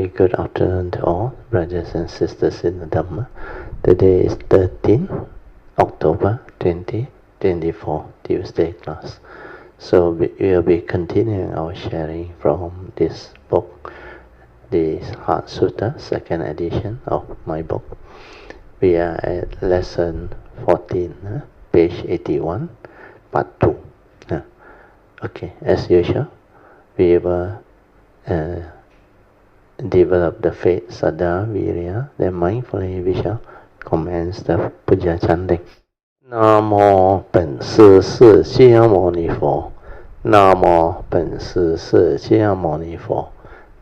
Very good afternoon to all brothers and sisters in the Dhamma. Today is 13 October 2024, Tuesday class. So we will be continuing our sharing from this book, the Heart Sutra, second edition of my book. We are at lesson 14, page 81, part 2. Okay, as usual, we will develop the faith, Saddha, Virya, then mindfully we shall commence the Puja chanting. Namo 本师释迦牟尼佛 Namo 本师释迦牟尼佛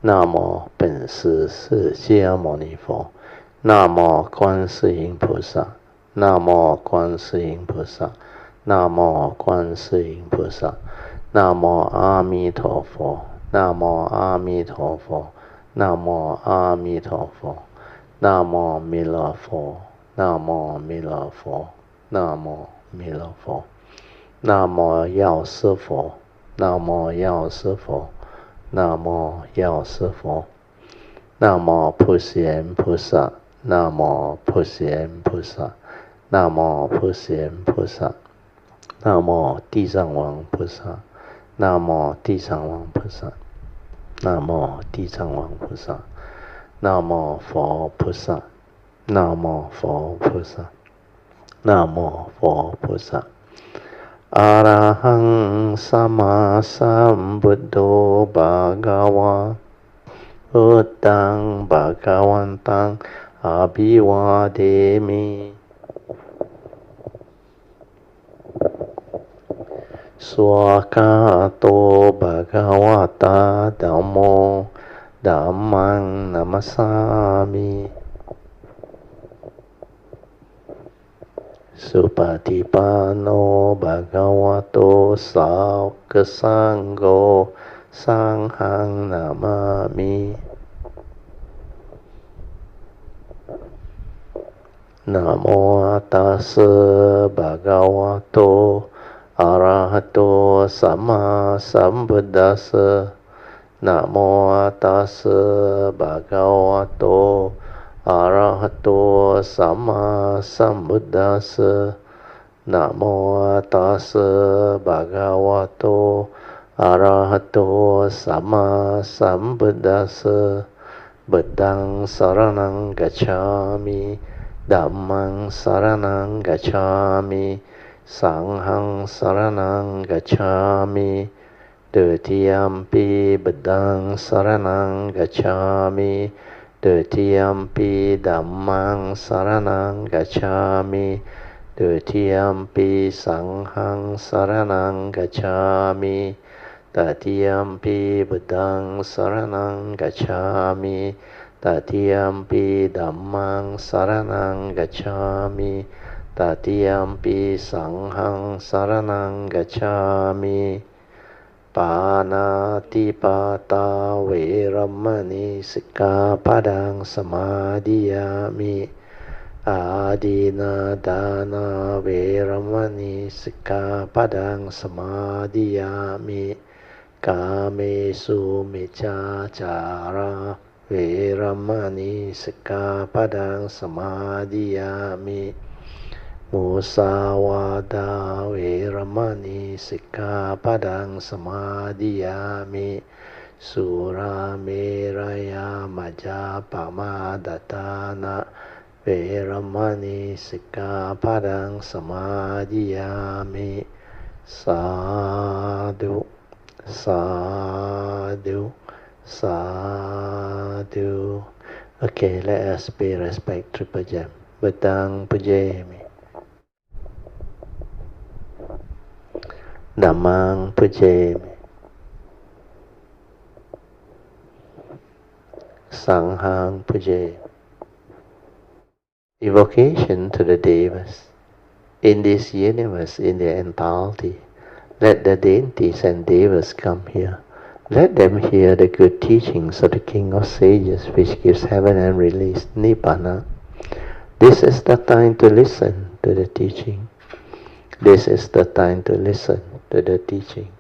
Namo 本师释迦牟尼佛 Namo 观世音菩萨 Namo 观世音菩萨 Namo 观世音菩萨 Namo 阿弥陀佛 Namo 阿弥陀佛 Namo 阿弥陀佛 Namo 弥勒佛 Namo 弥勒佛 Namo 弥勒佛 Namo 药师佛 Namo 药师佛 Namo 药师佛 Namo 普贤菩萨 Namo 普贤菩萨 Namo 普贤菩萨 Namo 地藏王菩萨 Namo 地藏王菩萨 Namo 地藏王菩萨 Namo 佛菩萨 Namo 佛菩萨 Namo 佛菩萨 Arahang Sama Sambuddho Bhagava Buddhang Bhagavantang Abhivademi Swakato Bhagavata Dhammo Dhammang Namasami Supatipano Bhagavato Sāvaka Sangho Sanghang Namami Namo Tassa Bhagavato Arahato Sama Sambuddhassa Namo Tassa Bhagavato Arahato Sama Sambuddhassa Namo Tassa Bhagavato Arahato Sama Sambuddhassa Buddhang Saranang Gacchami Dhammang Saranang Gacchami Sanghang Saranang Gacchami Dutiyampi Buddhang Saranang Gacchami Dutiyampi Dhammang Saranang Gacchami Dutiyampi Sanghang Saranang Gacchami Tatiyampi Buddhang Saranang Gacchami Tatiyampi Dhammang Saranang Gacchami Tatiyampi Sanghang Saranang Gacchami Panatipata Veramani Sikkhapadang Samadhiyami Adina Dana Veramani Sikkhapadang Samadhiyami Kamesu Miccācara Veramani Sikkhapadang Samadhiyami Musawada Veramani Sikkhapadang Samadhiyami Surameraya Majapamadatana Veramani Sikkhapadang Samadhiyami Sadhu Sadhu Sadhu. Okay, let us pay respect to Puja. Buddhang Pujami Dhammang Pujami Sanghang Pujami. Invocation to the Devas. In this universe, in their entirety, let the deities and Devas come here. Let them hear the good teachings of the King of Sages, which gives heaven and release, Nibbana. This is the time to listen to the teaching. This is the time to listen to the teaching.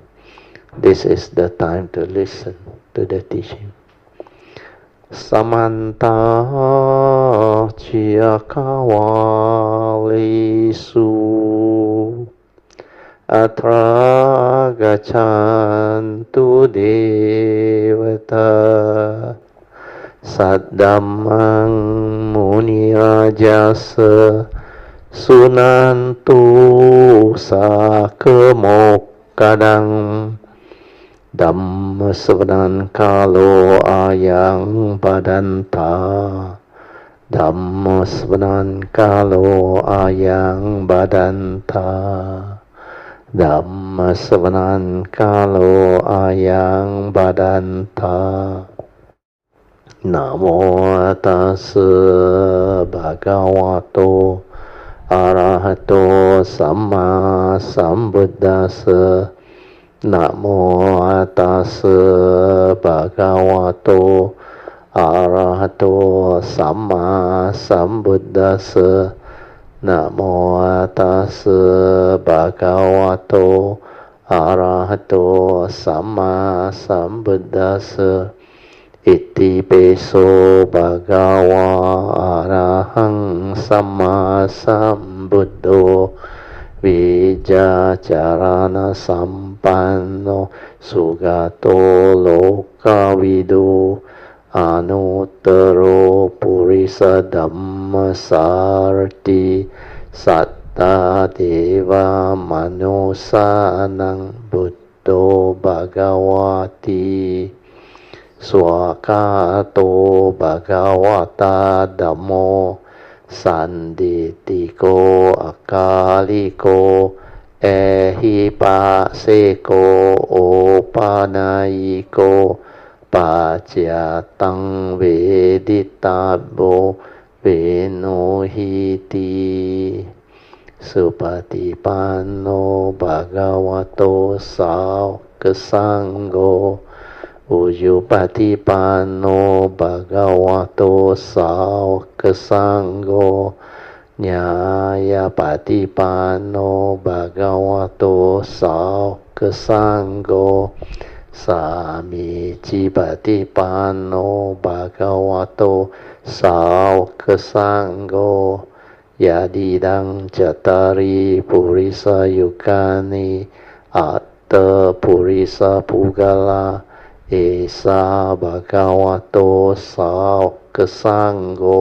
This is the time to listen to the teaching. Samanta Chiyakawalisu Atra Gachantu Devata Saddhammang Muni Rajasa Sunantu Sakemokadang Dhamma Sawanan Kalo Ayang Badanta Dhamma Sawanan Kalo Ayang Badanta Dhamma Sawanan Kalo Ayang Badanta Namo Tassa Bhagavato Arahato Samma Sambuddhassa Namo Tassa Bhagavato Arahato Samma Sambuddhassa Namo Tassa Bhagavato Arahato Samma Sambuddhassa Iti Peso Bhagava Arahang Samma Sambuddho Vijacarana Sampanno Sugato Lokavidu Anuttaro Purisa Dhamma Sarti Satta Deva Manusanang Buddho Bhagavati Swakato Bhagavata Dhammo Sanditiko Akaliko Ehipaseko Opanayiko Pacyatang Veditabo Venohiti Supatipanno Bhagavato Saukasangho Ujupatipanno Bhagavato Saukasangho Nyayapatipanno Bhagavato Saukasangho Samicipatipanno Bhagavato Saukasangho Yadidang Cattari Purisa Yukani Atta Purisa Pugala Esa Bhagavato Saukasangho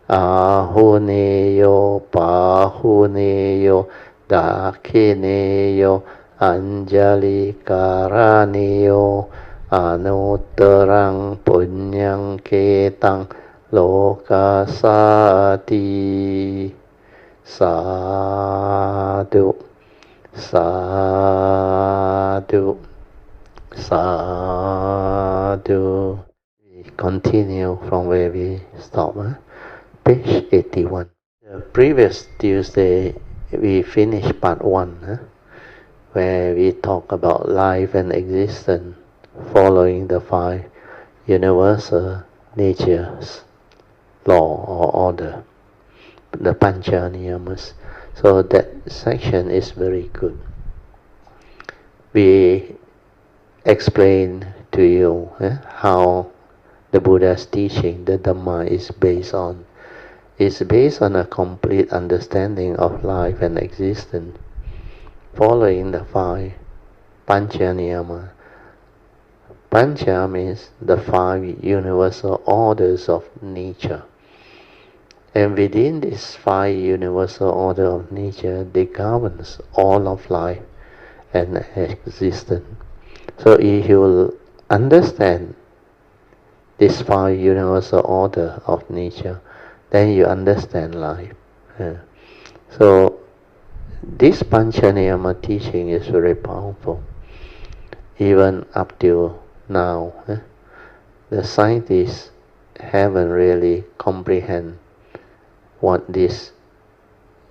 Ahuneyo Pahuneyo Dakineyo Anjali Karaneyo Anuttarang Punyang Ketang Lokasati Sadhu Sadhu Sadhu. We continue from where we stopped. Page 81. The previous Tuesday we finished part 1, where we talk about life and existence following the 5 universal natures, law or order, the Pancha Niyamas. So that section is very good. We explain to you how the Buddha's teaching, the Dhamma, is based on. It's based on a complete understanding of life and existence, following the 5 Pancha Niyama. Pancha means the 5 universal orders of nature. And within this 5 universal order of nature, they governs all of life and existence. So if you will understand this 5 universal order of nature, then you understand life. So this Pancha-niyama teaching is very powerful. Even up till now, the scientists haven't really comprehend what this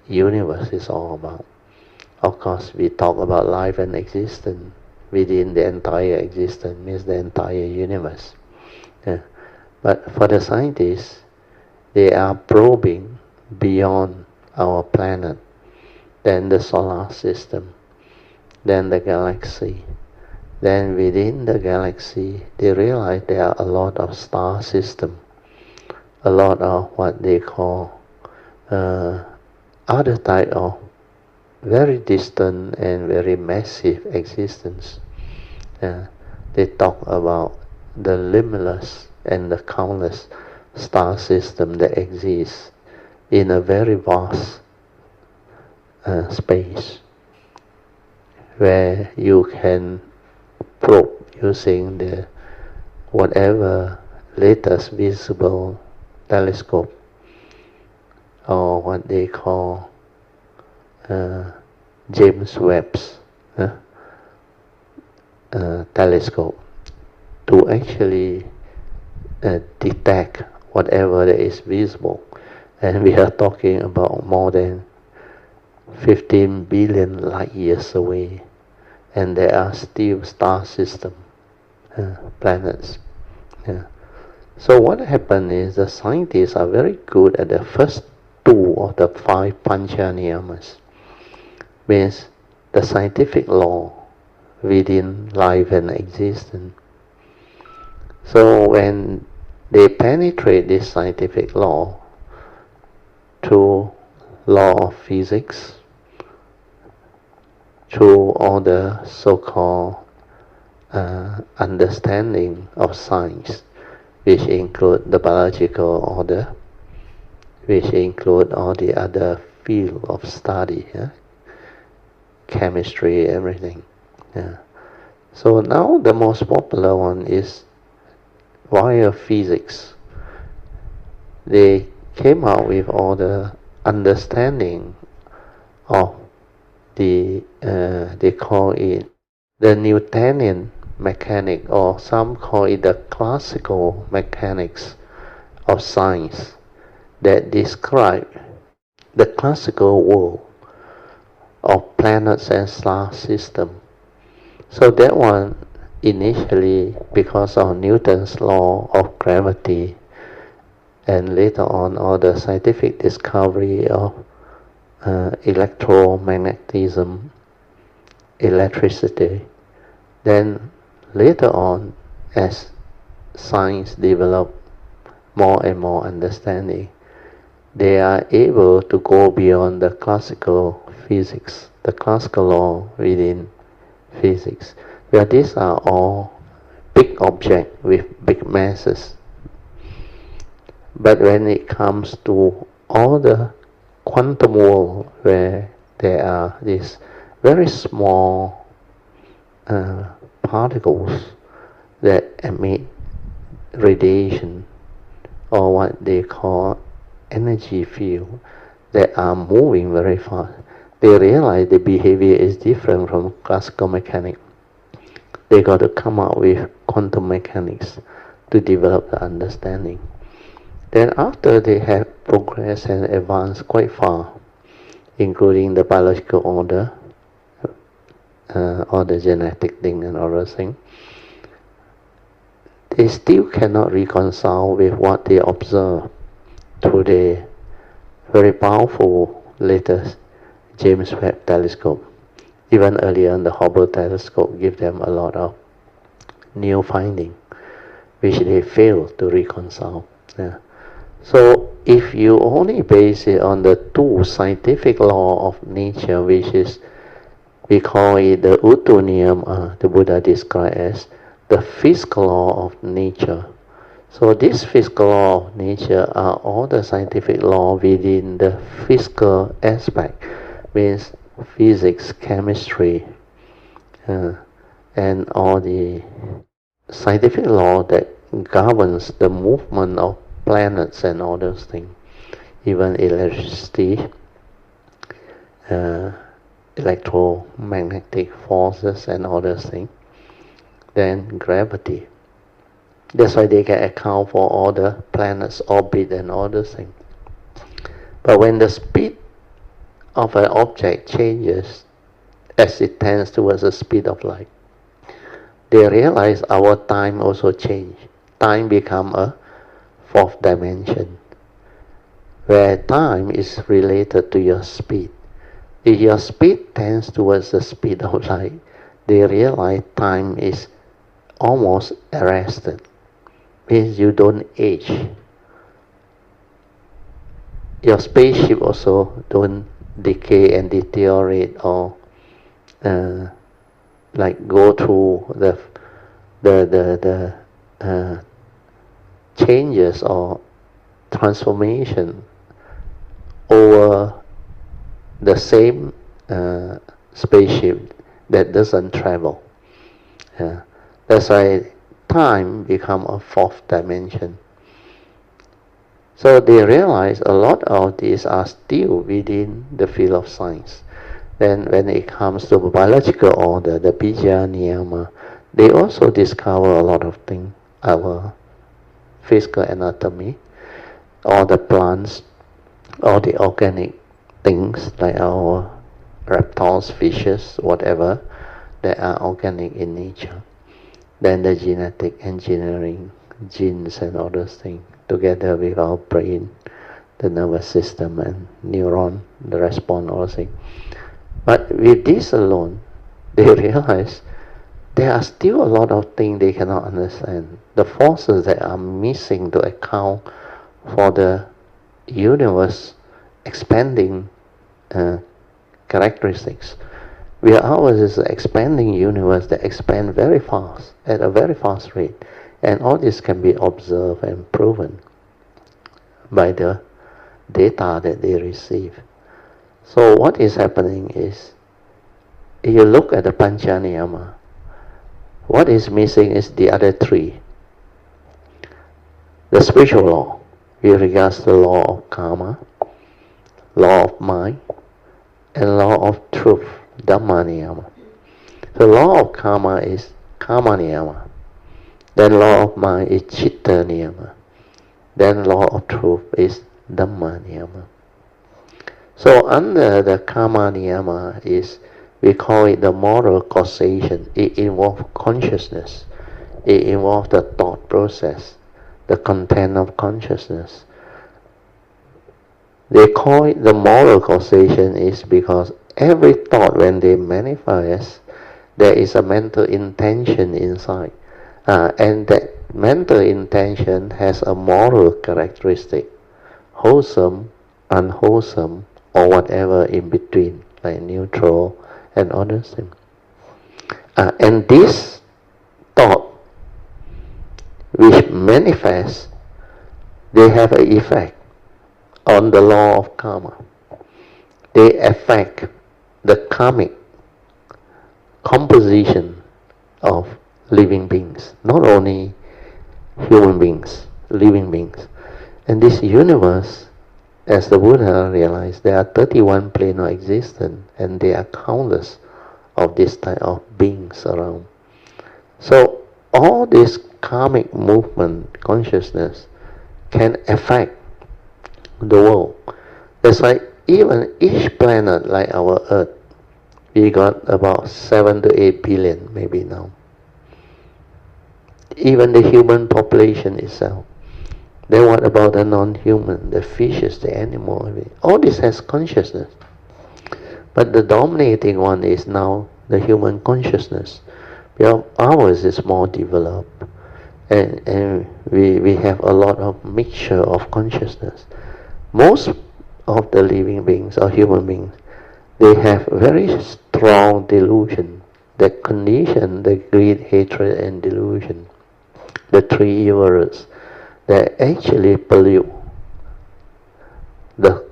universe is all about. Of course, we talk about life and existence within the entire existence, means the entire universe. But for the scientists, they are probing beyond our planet, then the solar system, then the galaxy, Then within the galaxy, they realize there are a lot of star systems, a lot of what they call other type of very distant and very massive existence. They talk about the limitless and the countless star system that exists in a very vast space, where you can probe using the whatever latest visible telescope, or what they call James Webb's telescope, to actually detect whatever that is visible. And we are talking about more than 15 billion light years away, and there are still star system planets. So what happened is the scientists are very good at the first two of the 5 pancha niyamas, means the scientific law within life and existence. So when they penetrate this scientific law through law of physics, through all the so-called understanding of science, which include the biological order, which include all the other field of study, chemistry, everything. So now the most popular one is via physics. They came out with all the understanding of the they call it the Newtonian mechanic, or some call it the classical mechanics of science, that describe the classical world of planets and star system. So that one initially, because of Newton's law of gravity, and later on all the scientific discovery of electromagnetism, electricity, then later on, as science developed more and more understanding, they are able to go beyond the classical physics, the classical law within physics, where these are all big objects with big masses. But when it comes to all the quantum world, where there are these very small particles that emit radiation, or what they call energy field, that are moving very fast, they realize the behavior is different from classical mechanics. They got to come up with quantum mechanics to develop the understanding. Then after they have progressed and advanced quite far, including the biological order, or the genetic thing and all those things, they still cannot reconcile with what they observe through the very powerful latest James Webb telescope. Even earlier on, the Hubble telescope gave them a lot of new findings, which they failed to reconcile. So if you only base it on the 2 scientific law of nature, which is, we call it the Utu Niyama, the Buddha described as the physical law of nature. So this physical law of nature are all the scientific law within the physical aspect, means physics, chemistry, and all the scientific law that governs the movement of planets and all those things, even electricity, electromagnetic forces and all those things, then gravity. That's why they can account for all the planets' orbit and all those things. But when the speed of an object changes as it tends towards the speed of light, they realize our time also change. Time become a 4th dimension, where time is related to your speed. If your speed tends towards the speed of light, they realize time is almost arrested. Means you don't age. Your spaceship also don't decay and deteriorate or like go through the changes or transformation over the same spaceship that doesn't travel. That's why time become a fourth dimension. So they realize a lot of these are still within the field of science. Then when it comes to biological order, the Puja Niyama, they also discover a lot of things. Our physical anatomy, all the plants, all the organic things like our reptiles, fishes, whatever, that are organic in nature. Then the genetic engineering, genes and all those things, together with our brain, the nervous system and neuron, the response, all those things. But with this alone, they realize there are still a lot of things they cannot understand. The forces that are missing to account for the universe expanding characteristics. Where ours is an expanding universe that expands very fast, at a very fast rate. And all this can be observed and proven by the data that they receive. So what is happening is, if you look at the Pancha-niyama, what is missing is the other three. The spiritual law, with regards to the law of karma, law of mind, and law of truth, Dhamma niyama. The law of karma is karma niyama. Then law of mind is chitta niyama. Then law of truth is Dhamma niyama. So under the karma niyama is, we call it the moral causation. It involves consciousness. It involves the thought process, the content of consciousness. They call it the moral causation is because every thought, when they manifest, there is a mental intention inside. And that mental intention has a moral characteristic, wholesome, unwholesome, or whatever in between, like neutral and other things. And this thought, which manifests, they have an effect on the law of karma. They affect the karmic composition of living beings, not only human beings, living beings. And this universe, as the Buddha realized, there are 31 planes of existence, and there are countless of this type of beings around. So all this karmic movement, consciousness, can affect the world. That's why even each planet, like our Earth, we got about 7 to 8 billion maybe now. Even the human population itself. Then what about the non-human, the fishes, the animal? All this has consciousness. But the dominating one is now the human consciousness. Ours is more developed. And we have a lot of mixture of consciousness. Most of the living beings or human beings, they have very strong delusion that condition the greed, hatred, and delusion, the three evil roots, that actually pollute the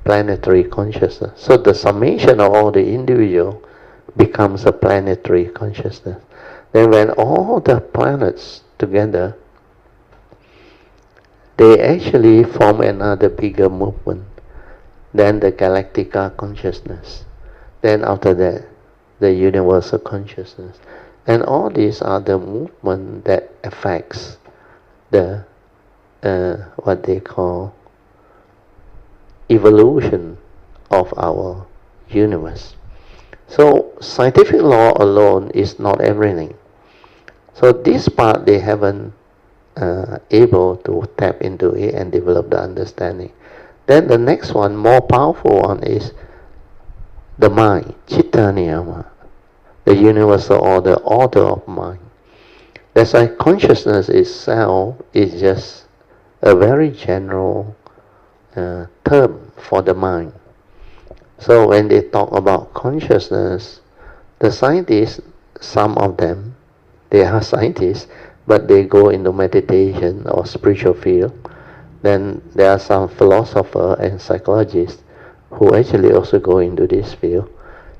planetary consciousness. So the summation of all the individual becomes a planetary consciousness. Then when all the planets together, they actually form another bigger movement. Then the Galactica consciousness. Then after that, the universal consciousness. And all these are the movement that affects the what they call evolution of our universe. So scientific law alone is not everything. So this part they haven't able to tap into it and develop the understanding. Then the next one, more powerful one, is the mind, chitta niyama. the universal order of mind. That's why consciousness itself is just a very general term for the mind. So when they talk about consciousness, the scientists, some of them, they are scientists, but they go into meditation or spiritual field. Then there are some philosophers and psychologists who actually also go into this field.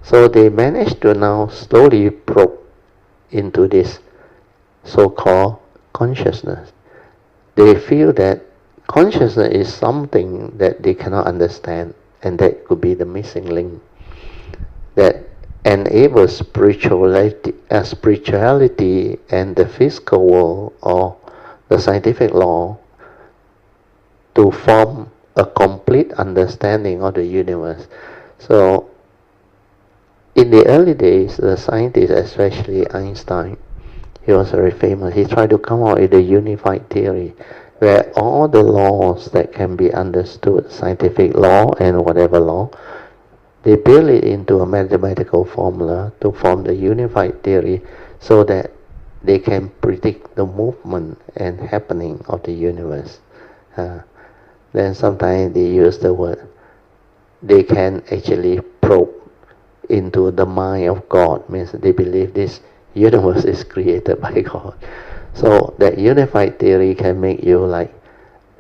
So they manage to now slowly probe into this so-called consciousness. They feel that consciousness is something that they cannot understand, and that could be the missing link that enables spirituality and the physical world or the scientific law to form a complete understanding of the universe. So in the early days, the scientists, especially Einstein, he was very famous. He tried to come out with a unified theory where all the laws that can be understood, scientific law and whatever law, they build it into a mathematical formula to form the unified theory so that they can predict the movement and happening of the universe. Then sometimes they use the word, they can actually probe into the mind of God, means they believe this universe is created by God. So that unified theory can make you like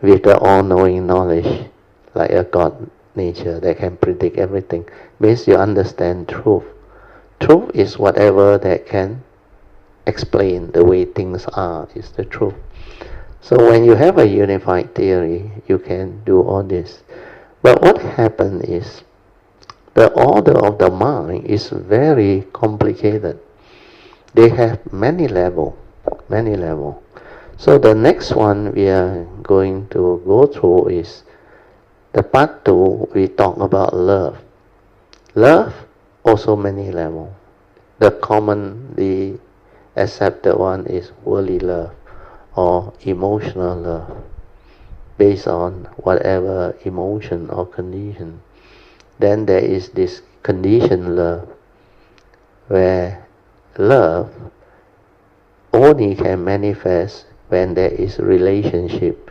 with the all-knowing knowledge, like a God nature that can predict everything. Means you understand truth. Truth is whatever that can explain the way things are, is the truth. So when you have a unified theory, you can do all this. But what happens is, the order of the mind is very complicated. They have many levels. So the next one we are going to go through is the part 2. We talk about love. Love also many levels. The commonly accepted one is worldly love or emotional love, based on whatever emotion or condition. Then there is this conditioned love, where love only can manifest when there is relationship,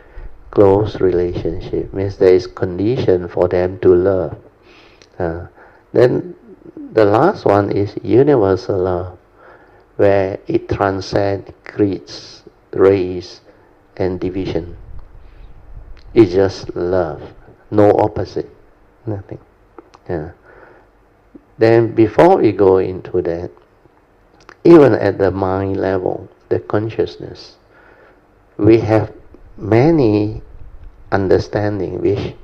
close relationship, means there is condition for them to love. Then the last one is universal love, where it transcends creeds, race, and division. It's just love, no opposite, nothing. Then before we go into that, even at the mind level, the consciousness, we have many understanding which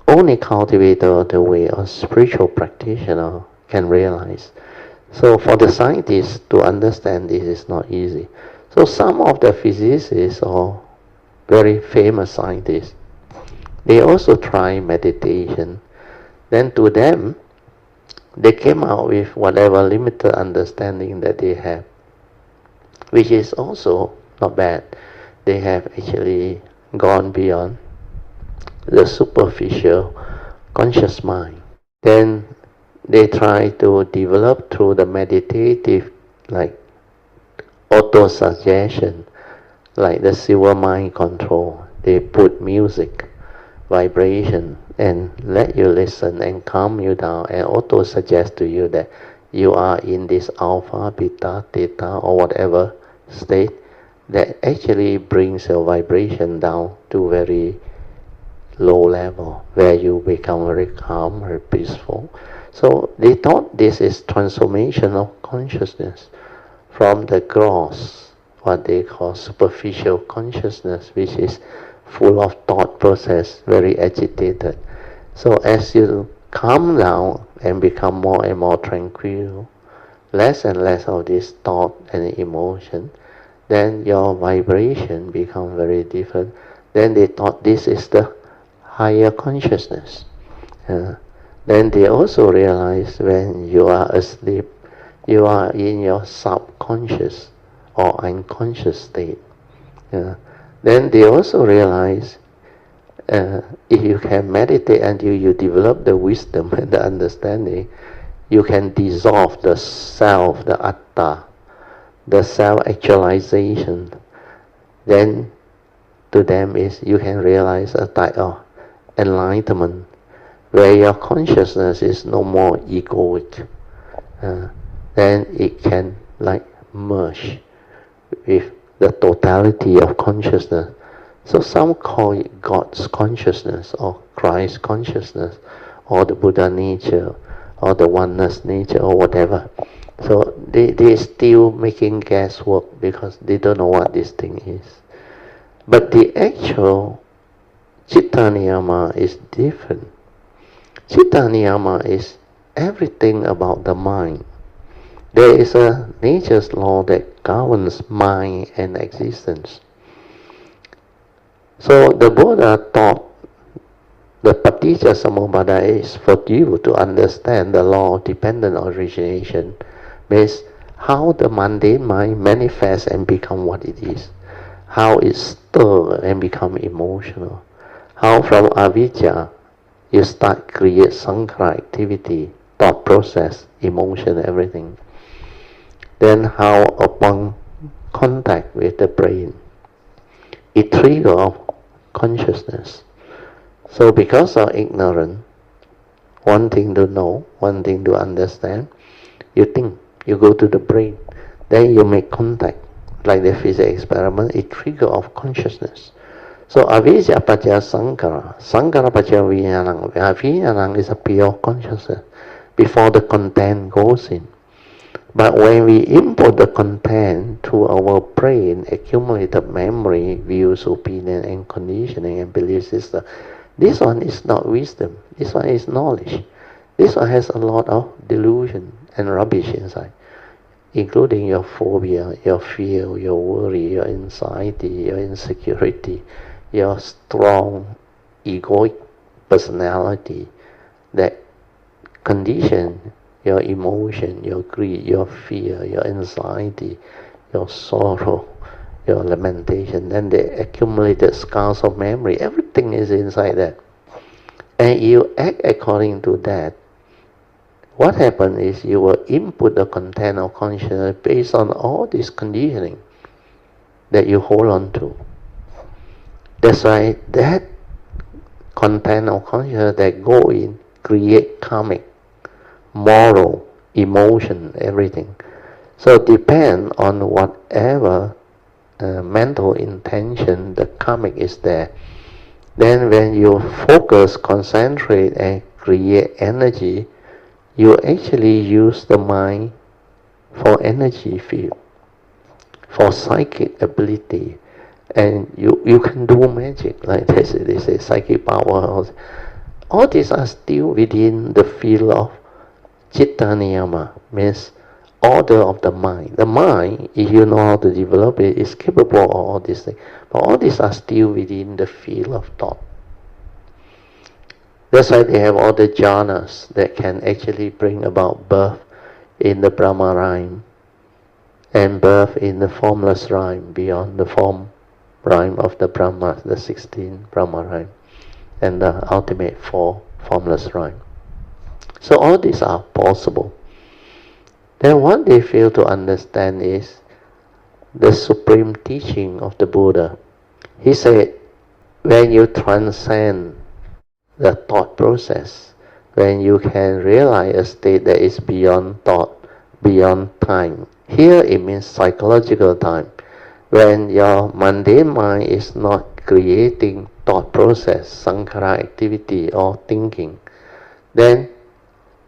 only cultivator of the way or spiritual practitioner can realize. So for the scientists to understand this is not easy. So some of the physicists or very famous scientists, they also try meditation. Then to them, they came out with whatever limited understanding that they have, which is also not bad. They have actually gone beyond the superficial conscious mind. Then they try to develop through the meditative, like auto-suggestion, like the silver mind control. They put music, vibration, and let you listen and calm you down and auto-suggest to you that you are in this alpha, beta, theta, or whatever state that actually brings your vibration down to very low level, where you become very calm, very peaceful. So they thought this is transformation of consciousness from the gross, what they call superficial consciousness, which is full of thought process, very agitated. So as you calm down and become more and more tranquil, less and less of this thought and emotion, then your vibration become very different. Then they thought this is the higher consciousness. Then they also realize when you are asleep, you are in your subconscious or unconscious state. Then they also realize if you can meditate until you develop the wisdom and the understanding, you can dissolve the self, the atta, the self-actualization. Then to them is you can realize a type of enlightenment where your consciousness is no more egoic. Then it can like merge with the totality of consciousness. So some call it God's consciousness or Christ's consciousness or the Buddha nature or the oneness nature or whatever. So they still making guesswork because they don't know what this thing is. But the actual Citta Niyama is different. Citta Niyama is everything about the mind. There is a nature's law that governs mind and existence. So the Buddha taught the Paticca Samuppada is for you to understand the law of dependent origination, means how the mundane mind manifests and become what it is, how it stirs and become emotional, how from avijja you start create sankhara activity, thought process, emotion, everything. Then how upon contact with the brain, it triggers consciousness. So because of ignorance, wanting to know, wanting to understand, you think, you go to the brain, then you make contact, like the physics experiment, it triggers of consciousness. So avijja paccaya sankhara, sankhara paccaya vijnanam. Vijnanam is a pure consciousness before the content goes in. But when we import the content to our brain, accumulated memory, views, opinion, and conditioning and belief system, this one is not wisdom. This one is knowledge. This one has a lot of delusion and rubbish inside, including your phobia, your fear, your worry, your anxiety, your insecurity, your strong egoic personality that condition your emotion, your greed, your fear, your anxiety, your sorrow, your lamentation, then the accumulated scars of memory, everything is inside that. And you act according to that. What happens is you will input the content of consciousness based on all this conditioning that you hold on to. That's why that content of consciousness that go in create karmic, moral, emotion, everything. So depend on whatever mental intention the karmic is there. Then when you focus, concentrate and create energy, you actually use the mind for energy field, for psychic ability, and you can do magic, like they say psychic power. All these are still within the field of Citta Niyama, means order of the mind. The mind, if you know how to develop it, is capable of all these things. But all these are still within the field of thought. That's why they have all the jhanas that can actually bring about birth in the Brahma rhyme and birth in the formless rhyme beyond the form rhyme of the Brahma, the 16 Brahma rhyme, and the ultimate 4 formless rhyme. So all these are possible. Then what they fail to understand is the supreme teaching of the Buddha. He said, when you transcend the thought process, when you can realize a state that is beyond thought, beyond time. Here it means psychological time. When your mundane mind is not creating thought process, sankhara activity or thinking, then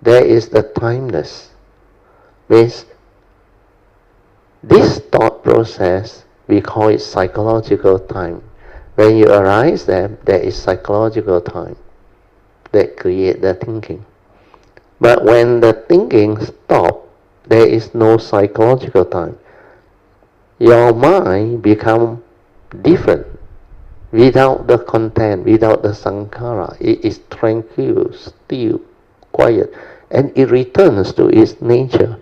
there is the timeless. Means this thought process, we call it psychological time. When you arise them, there is psychological time that create the thinking. But when the thinking stops, there is no psychological time. Your mind becomes different without the content, without the sankhara. It is tranquil, still, quiet, and it returns to its nature,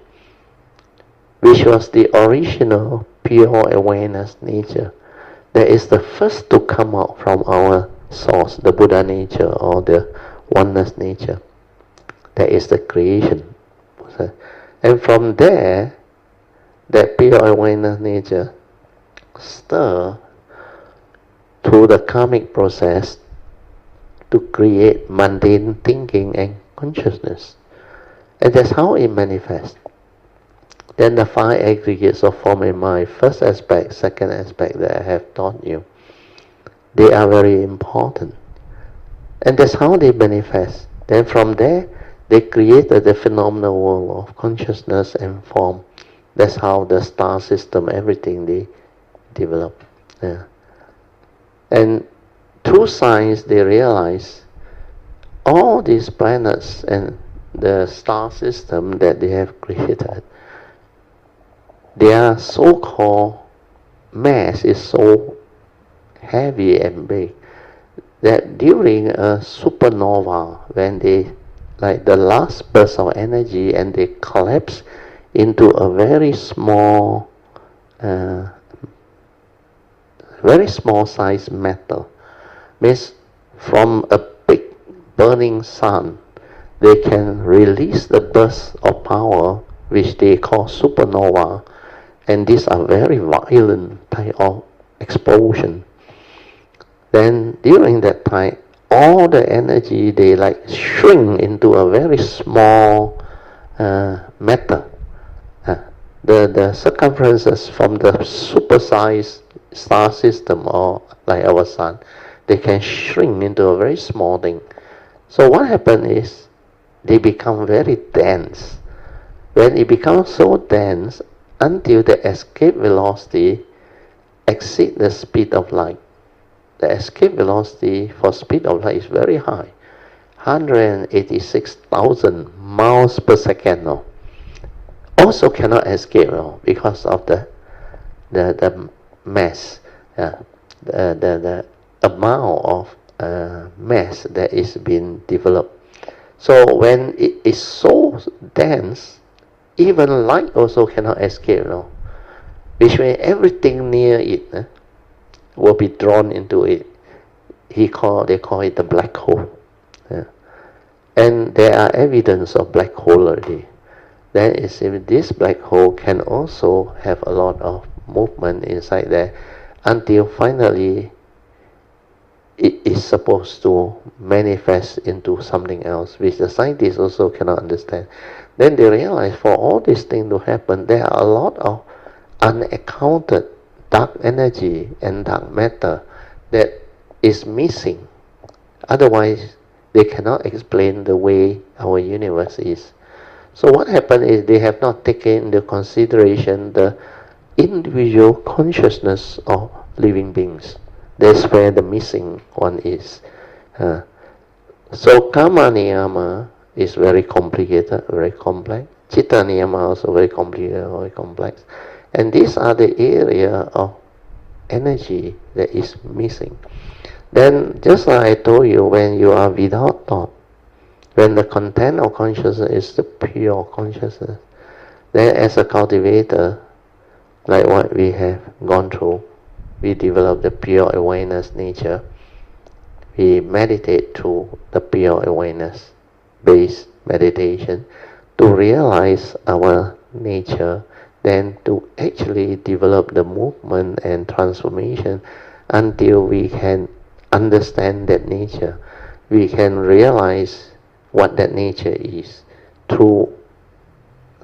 which was the original pure awareness nature. That is the first to come out from our source, the Buddha nature or the oneness nature. That is the creation process. And from there, that pure awareness nature stir through the karmic process to create mundane thinking and consciousness. And that's how it manifests. Then the 5 aggregates of form and mind, first aspect, second aspect that I have taught you, they are very important. And that's how they manifest. Then from there, they created the phenomenal world of consciousness and form. That's how the star system, everything they develop. Yeah. And through science, they realize all these planets and the star system that they have created, their so-called mass is so heavy and big that during a supernova, when they, like the last burst of energy, and they collapse into a very small size metal, means from a big burning sun, they can release the burst of power which they call supernova, and these are very violent type of explosion. Then during that time, all the energy, they like shrink into a very small matter. The circumferences from the supersized star system, or like our sun, they can shrink into a very small thing. So what happens is, they become very dense. When it becomes so dense, until the escape velocity exceeds the speed of light. The escape velocity for speed of light is very high, 186,000 miles per second now. Also cannot escape now because of the mass, the amount of mass that is being developed. So when it is so dense, even light also cannot escape now, which means everything near it will be drawn into it. They call it the black hole. Yeah. And there are evidence of black hole already. Then is if this black hole can also have a lot of movement inside there, until finally it is supposed to manifest into something else, which the scientists also cannot understand. Then they realize for all these things to happen, there are a lot of unaccounted dark energy and dark matter that is missing. Otherwise, they cannot explain the way our universe is. So what happened is, they have not taken into consideration the individual consciousness of living beings. That's where the missing one is. So karma niyama is very complicated, very complex. Chitta niyama also very complicated, very complex. And these are the area of energy that is missing. Then, just like I told you, when you are without thought, when the content of consciousness is the pure consciousness, then as a cultivator, like what we have gone through, we develop the pure awareness nature. We meditate through the pure awareness based meditation to realize our nature, then to actually develop the movement and transformation until we can understand that nature. We can realize what that nature is through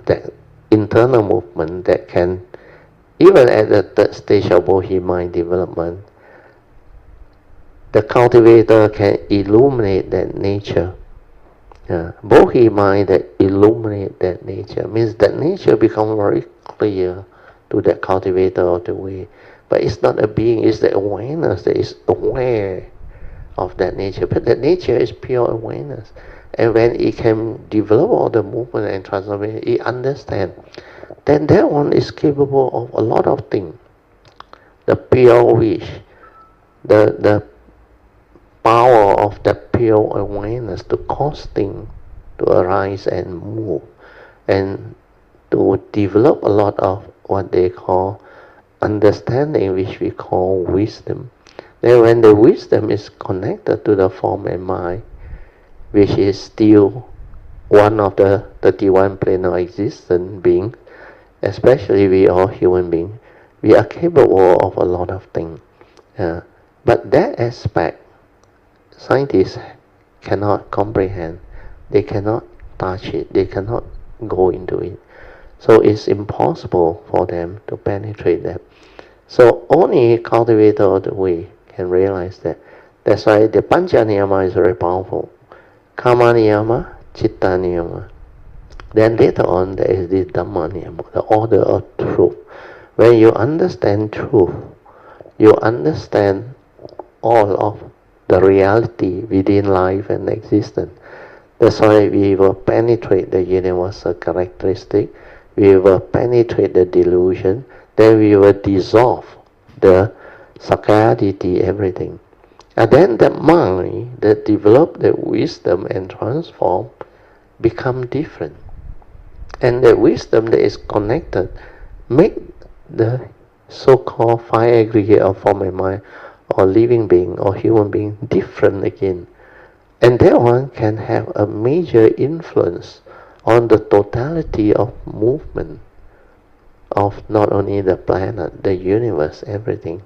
that internal movement that can, even at the third stage of Bodhi mind development, the cultivator can illuminate that nature. Bodhi mind that illuminate that nature means that nature becomes very clear to that cultivator of the way. But it's not a being, it's the awareness that is aware of that nature. But that nature is pure awareness. And when it can develop all the movement and transformation, it understands, then that one is capable of a lot of things. The pure wish, the power of that pure awareness to cause things to arise and move, and to develop a lot of what they call understanding, which we call wisdom. Then when the wisdom is connected to the form and mind, which is still one of the 31 plane of existence beings, especially we all human beings, we are capable of a lot of things. But that aspect, scientists cannot comprehend. They cannot touch it. They cannot go into it. So it's impossible for them to penetrate that. So only cultivator of the way can realize that. That's why the Pancha Niyama is very powerful. Karma Niyama, Chitta Niyama. Then later on there is the Dhamma Niyama, the order of truth. When you understand truth, you understand all of the reality within life and existence. That's why we will penetrate the universal characteristic, we will penetrate the delusion, then we will dissolve the sakkayaditthi, everything. And then the mind that develop the wisdom and transform become different. And the wisdom that is connected make the so-called five aggregate of form and mind or living being or human being different again. And that one can have a major influence on the totality of movement of not only the planet, the universe, everything.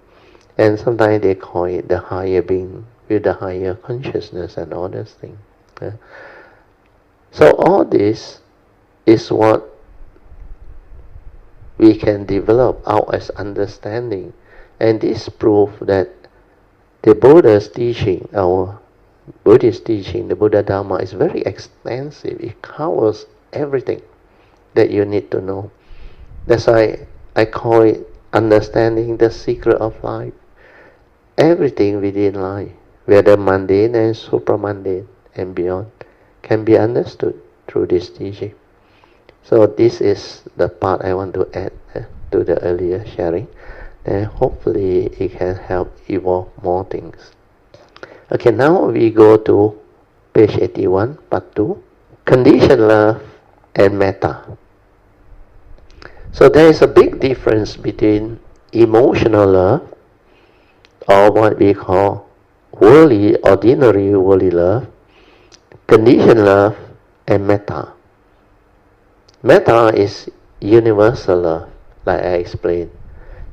And sometimes they call it the higher being with the higher consciousness and all those things. So all this is what we can develop out as understanding. And this proves that the Buddha's teaching, our Buddhist teaching, the Buddha Dharma, is very extensive. It covers everything that you need to know. That's why I call it understanding the secret of life. Everything within life, whether mundane and supramundane and beyond, can be understood through this teaching. So this is the part I want to add to the earlier sharing. And hopefully it can help evolve more things. Okay, now we go to page 81, part 2. Conditioned love and metta. So there is a big difference between emotional love, or what we call worldly, ordinary worldly love, conditioned love, and metta. Metta is universal love, like I explained.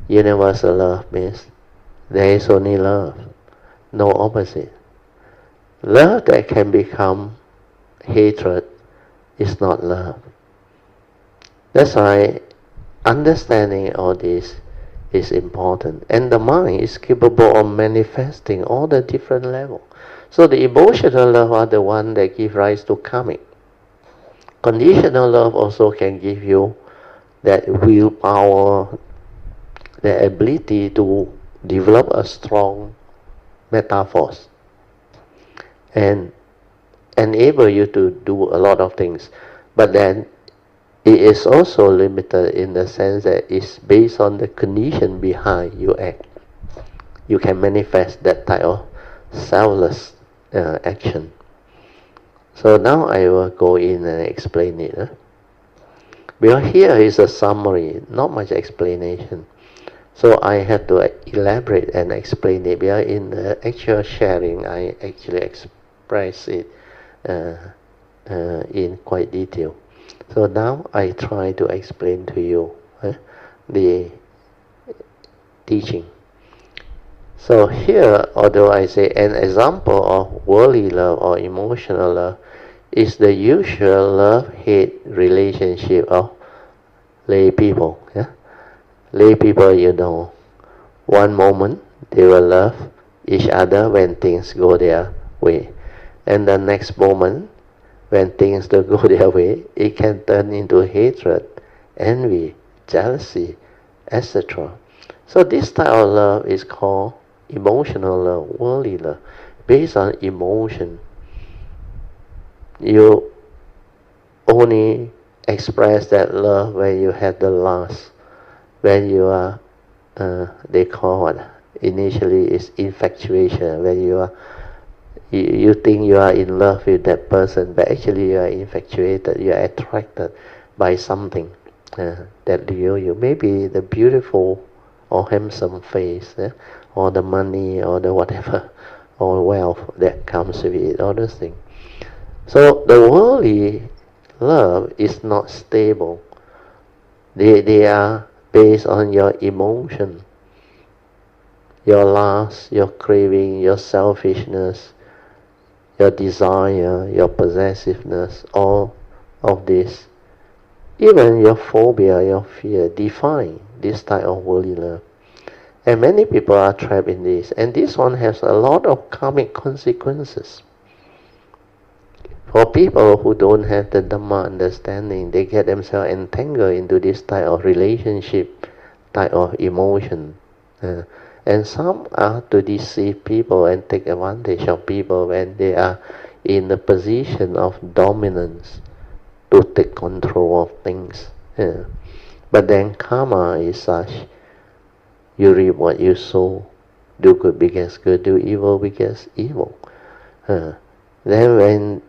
Universal love means there is only love, no opposite. Love that can become hatred is not love. That's why understanding all this is important. And the mind is capable of manifesting all the different levels. So the emotional love are the one that give rise to karmic. Conditional love also can give you that willpower, the ability to develop a strong metaphors and enable you to do a lot of things. But then it is also limited in the sense that it's based on the condition behind you act. You can manifest that type of selfless action. So now I will go in and explain it. Because here is a summary, not much explanation. So I have to elaborate and explain it. Because in the actual sharing, I actually express it in quite detail. So now I try to explain to you the teaching. So here, although I say an example of worldly love or emotional love is the usual love-hate relationship of lay people. Lay people, you know, one moment they will love each other when things go their way. And the next moment, when things don't go their way, it can turn into hatred, envy, jealousy, etc. So this type of love is called emotional love, worldly love, based on emotion. You only express that love when you have the loss, when you are, they call what, initially is infatuation, when you are, you think you are in love with that person, but actually you are infatuated, you are attracted by something that you maybe the beautiful or handsome face, or the money, or the whatever, or wealth that comes with it, all those things. So the worldly love is not stable. They are based on your emotion, your lust, your craving, your selfishness, your desire, your possessiveness, all of this. Even your phobia, your fear, define this type of worldly love. And many people are trapped in this. And this one has a lot of karmic consequences. For people who don't have the Dhamma understanding, they get themselves entangled into this type of relationship, type of emotion. And some are to deceive people and take advantage of people when they are in the position of dominance, to take control of things. But then karma is such, you reap what you sow. Do good begets good, do evil begets evil. Then when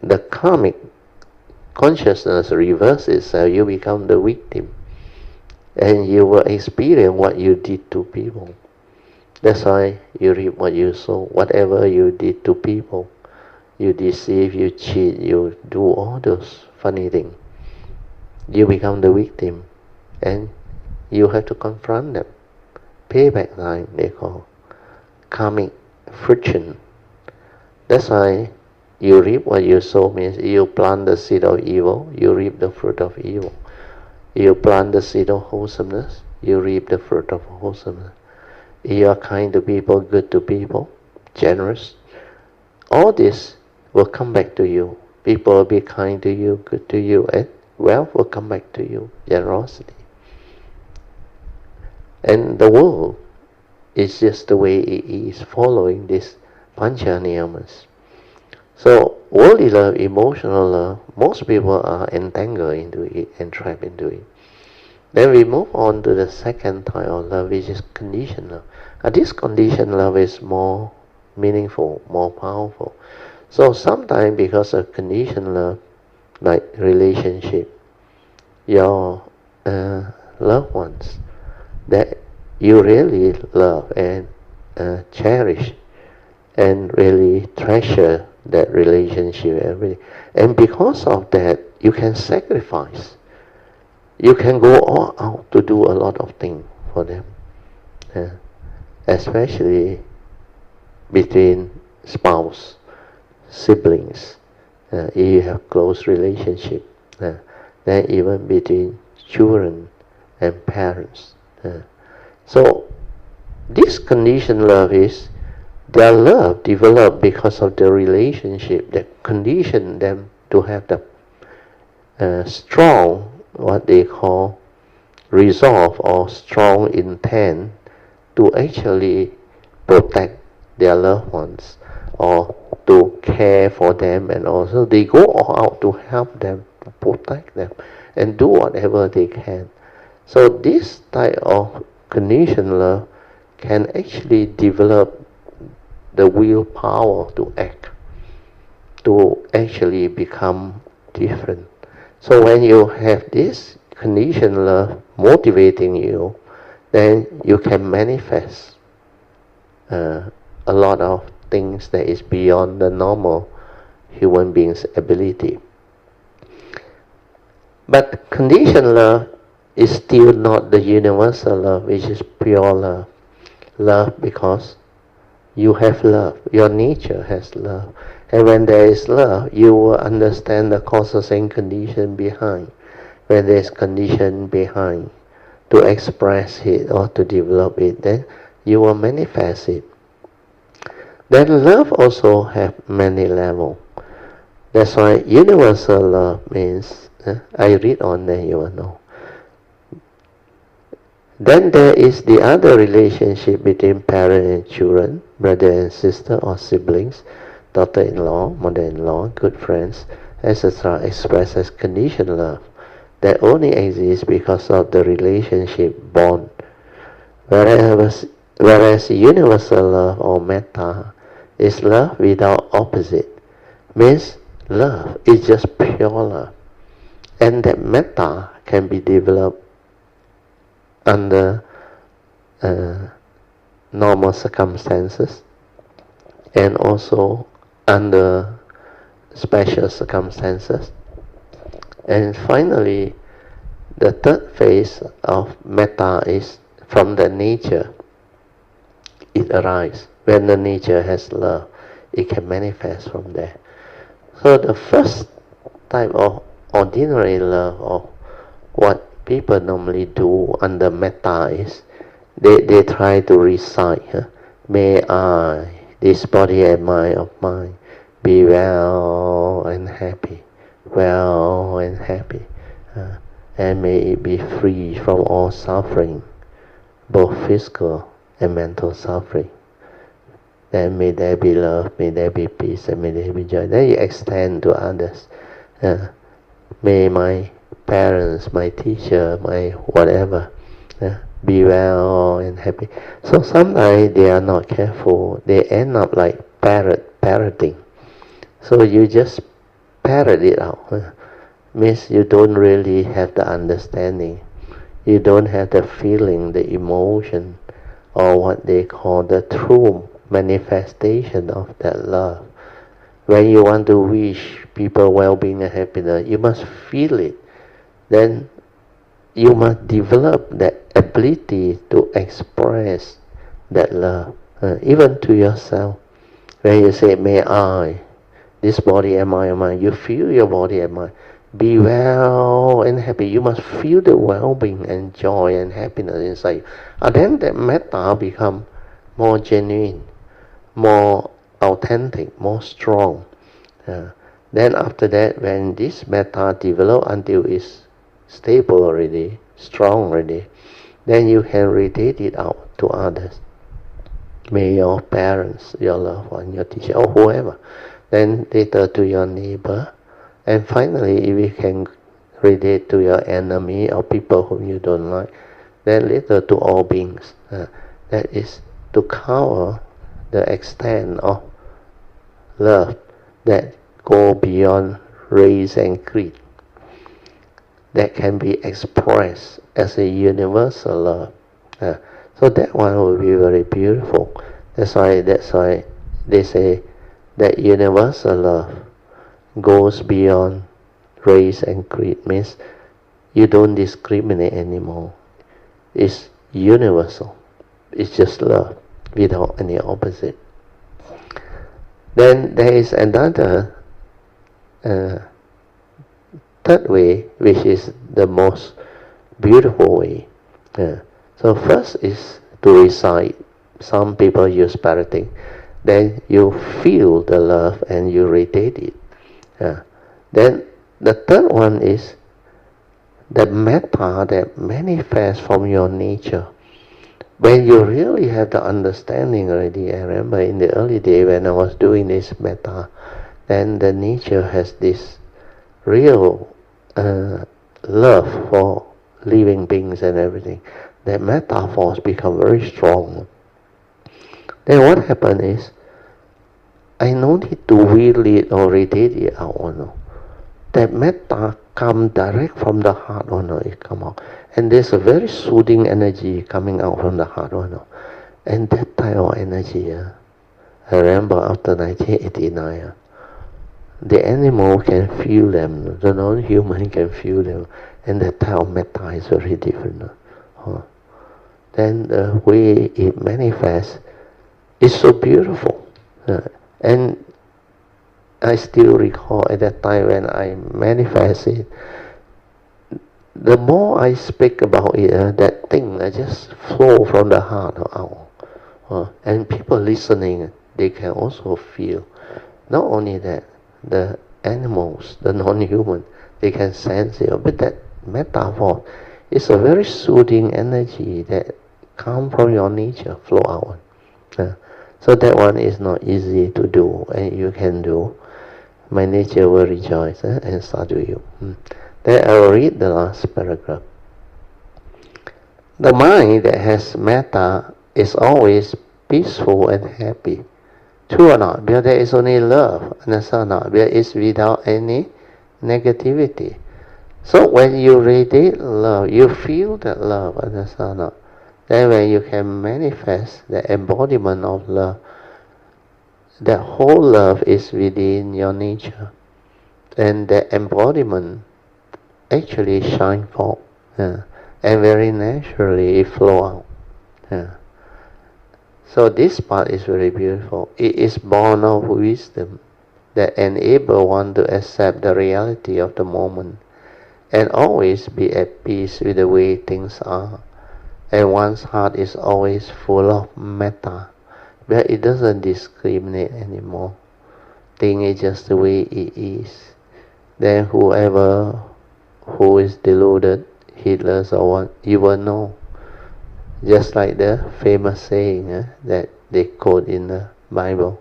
the karmic consciousness reverses itself, you become the victim. And you will experience what you did to people. That's why you reap what you sow. Whatever you did to people, you deceive, you cheat, you do all those funny things. You become the victim. And you have to confront them. Payback time, they call. Karmic friction. That's why you reap what you sow means you plant the seed of evil, you reap the fruit of evil. You plant the seed of wholesomeness, you reap the fruit of wholesomeness. You are kind to people, good to people, generous. All this will come back to you. People will be kind to you, good to you, and wealth will come back to you, generosity. And the world is just the way it is, following this pancha niyamas. So, worldly love, emotional love, most people are entangled into it and trapped into it. Then we move on to the second type of love, which is conditioned love. This conditioned love is more meaningful, more powerful. So sometimes because of conditioned love, like relationship, your loved ones that you really love and cherish and really treasure that relationship every day. And because of that, you can sacrifice. You can go all out to do a lot of things for them. Especially between spouse, siblings, if you have close relationship. Then even between children and parents. So this conditioned love is their love developed because of the relationship that conditioned them to have the strong, what they call resolve or strong intent to actually protect their loved ones or to care for them, and also they go all out to help them, to protect them and do whatever they can. So this type of conditioned love can actually develop the willpower to act, to actually become different. So when you have this conditioned love motivating you, then you can manifest a lot of things that is beyond the normal human being's ability. But conditioned love is still not the universal love, which is pure love. Love because you have love. Your nature has love. And when there is love, you will understand the causes and condition behind. When there is condition behind to express it or to develop it, then you will manifest it. Then love also have many levels. That's why universal love means, I read on there, you will know. Then there is the other relationship between parent and children, brother and sister or siblings, daughter-in-law, mother-in-law, good friends, etc. expressed as conditioned love that only exists because of the relationship bond. Whereas universal love or metta is love without opposite. Means love is just pure love. And that metta can be developed under normal circumstances and also under special circumstances. And finally, the third phase of metta is from the nature. It arises. When the nature has love, it can manifest from there. So the first type of ordinary love, or what people normally do under metta, is they try to recite, may I, this body and mind of mine, be well and happy, well and happy, and may it be free from all suffering, both physical and mental suffering. Then may there be love, may there be peace, and may there be joy. Then you extend to others. May my parents, my teacher, my whatever, be well and happy. So sometimes they are not careful. They end up like parroting. So you just parrot it out. Means you don't really have the understanding. You don't have the feeling, the emotion, or what they call the true manifestation of that love. When you want to wish people well-being and happiness, you must feel it. Then you must develop that ability to express that love, even to yourself. When you say, may I, this body and mind, you feel your body and mind, be well and happy. You must feel the well-being and joy and happiness inside you. And then that metta become more genuine, more authentic, more strong. Then after that, when this metta develop until it's stable already, strong already, then you can radiate it out to others. May your parents, your loved one, your teacher, or whoever. Then later to your neighbor. And finally, if you can radiate to your enemy or people whom you don't like, then later to all beings. That is to cover the extent of love that go beyond race and creed, that can be expressed as a universal love. So that one will be very beautiful. That's why they say that universal love goes beyond race and creed. Means you don't discriminate anymore. It's universal. It's just love without any opposite. Then there is another third way, which is the most beautiful way. So first is to recite. Some people use parroting. Then you feel the love and you radiate it. Then the third one is the metta that manifests from your nature. When you really have the understanding already, I remember in the early day when I was doing this metta, then the nature has this real love for living beings and everything. That metta force become very strong. Then what happened is, I no need to will it or radiate it out. That metta come direct from the heart. It come out. And there's a very soothing energy coming out from the heart. And that type of energy, I remember after 1989, the animal can feel them, the non-human can feel them, and that type of metta is very different. Then the way it manifests is so beautiful. And I still recall at that time when I manifest it, the more I speak about it, that thing just flow from the heart out. And people listening, they can also feel. Not only that, the animals, the non-human, they can sense it. But that metaphor is a very soothing energy that comes from your nature, flow out. So that one is not easy to do, and you can do. My nature will rejoice and sadhu you. Then I will read the last paragraph. The mind that has metta is always peaceful and happy. True or not? Because there is only love, understand or not? Because it's without any negativity. So when you radiate love, you feel that love, understand or not? Then when you can manifest the embodiment of love, that whole love is within your nature. And the embodiment actually shine forth, and very naturally it flow out. So this part is very beautiful. It is born of wisdom that enable one to accept the reality of the moment and always be at peace with the way things are. And one's heart is always full of metta, but it doesn't discriminate anymore. Thing is just the way it is. Then whoever who is deluded, heedless or what, you will know. Just like the famous saying that they quote in the Bible.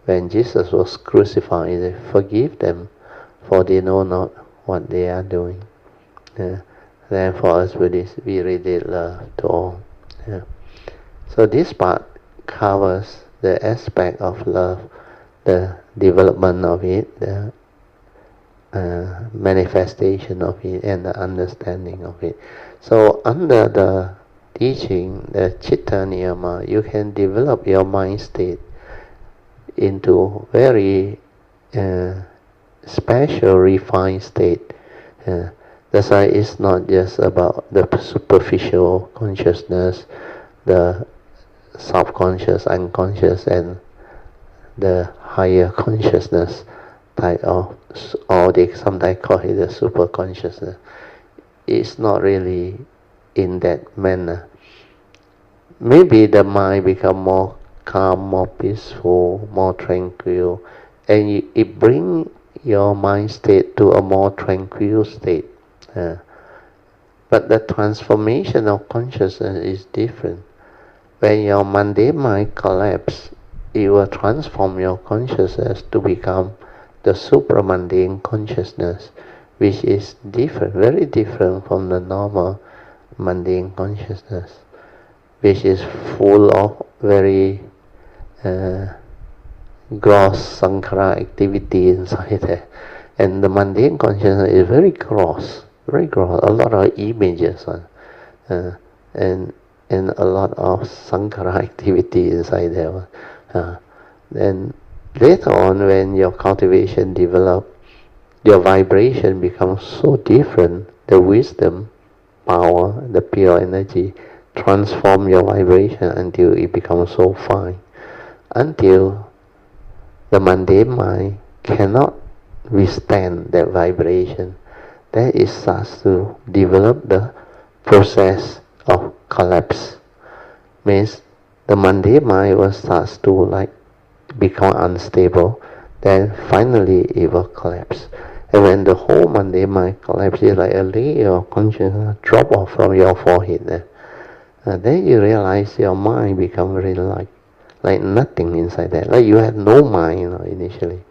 When Jesus was crucified, he said, "Forgive them, for they know not what they are doing." Then for us Buddhists, we radiate love to all. So this part covers the aspect of love, the development of it, the manifestation of it, and the understanding of it. So under the teaching, the Chitta Niyama, you can develop your mind state into very special, refined state. That's why it's not just about the superficial consciousness, the subconscious, unconscious, and the higher consciousness type of, or they sometimes call it the super consciousness. It's not really in that manner. Maybe the mind become more calm, more peaceful, more tranquil, and it brings your mind state to a more tranquil state. But the transformation of consciousness is different. When your mundane mind collapses, it will transform your consciousness to become the supramundane consciousness, which is different, very different from the normal mundane consciousness, which is full of very gross sankhara activity inside there. And the mundane consciousness is very gross, a lot of images and a lot of sankhara activity inside there. Then later on, when your cultivation develops, your vibration becomes so different. The wisdom, power, the pure energy transform your vibration until it becomes so fine, until the mundane mind cannot withstand that vibration. Then it starts to develop the process of collapse. Means the mundane mind will start to become unstable. Then finally it will collapse. And when the whole mundane mind collapses, like a layer of consciousness drop off from your forehead, then you realize your mind becomes very like nothing inside there. Like you had no mind, initially.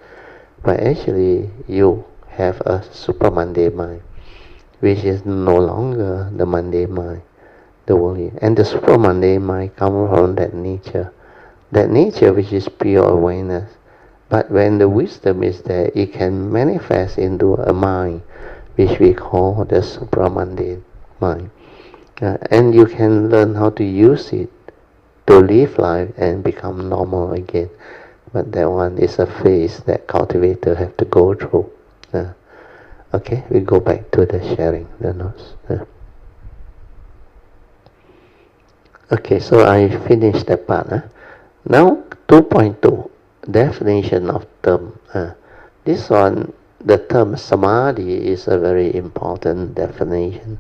But actually you have a supramundane mind, which is no longer the mundane mind, the worldly. And the supramundane mind comes from that nature which is pure awareness. But when the wisdom is there, it can manifest into a mind which we call the supramundane mind. And you can learn how to use it to live life and become normal again. But that one is a phase that cultivators have to go through. Okay, we go back to the sharing the notes. Okay, so I finished that part. Now 2.2, definition of term. This one, the term samadhi is a very important definition.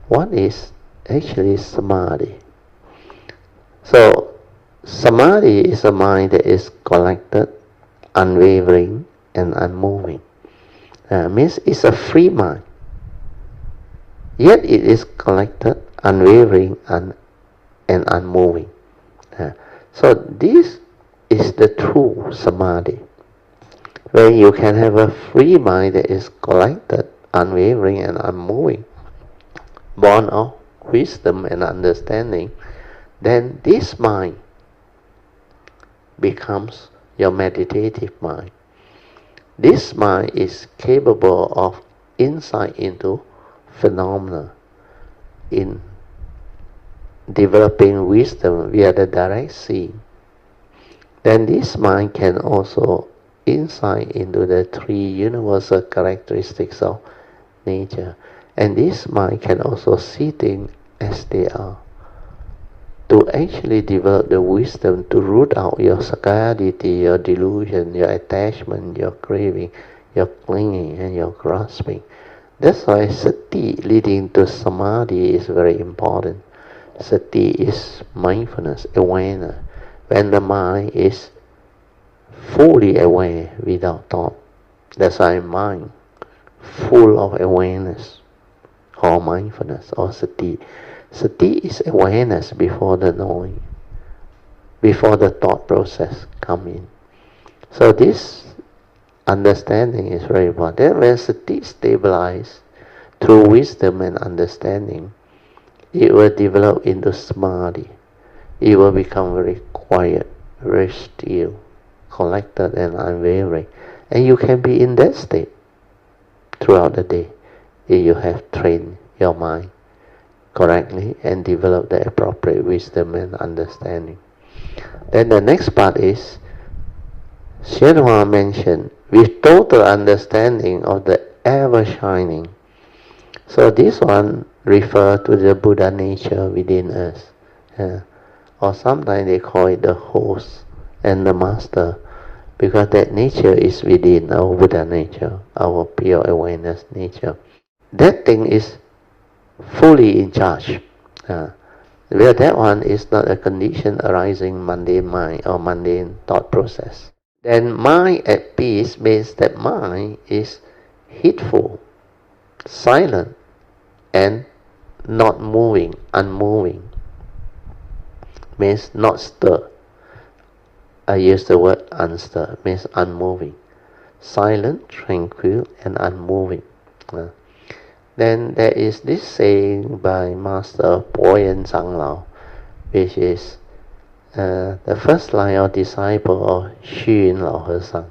What is actually samadhi? So samadhi is a mind that is collected, unwavering, and unmoving. Means it's a free mind. Yet it is collected, unwavering, and unmoving. So this is the true samadhi, where you can have a free mind that is collected, unwavering, and unmoving, born of wisdom and understanding. Then this mind becomes your meditative mind. This mind is capable of insight into phenomena, in developing wisdom via the direct seeing. Then this mind can also insight into the three universal characteristics of nature. And this mind can also see things as they are. To actually develop the wisdom to root out your sakkayaditthi, your delusion, your attachment, your craving, your clinging, and your grasping. That's why sati leading to samadhi is very important. Sati is mindfulness, awareness. When the mind is fully aware without thought, that's why mind full of awareness, or mindfulness, or sati. Sati is awareness before the knowing, before the thought process come in. So this understanding is very important. When sati stabilizes through wisdom and understanding, it will develop into samadhi. It will become very quiet, very still, collected and unwavering. And you can be in that state throughout the day if you have trained your mind correctly and develop the appropriate wisdom and understanding. Then the next part is, Xianhua mentioned, with total understanding of the ever-shining. So this one refers to the Buddha nature within us. Or sometimes they call it the host and the master, because that nature is within our Buddha nature, our pure awareness nature. That thing is fully in charge. Where that one is not a condition arising mundane mind or mundane thought process. Then mind at peace means that mind is heedful, silent, and not moving, unmoving. Means not stir. I use the word unstir, means unmoving. Silent, tranquil, and unmoving. Then there is this saying by Master Po Yen Sang Lao, which is the first line of disciple of Xu Yin Lao He Sang.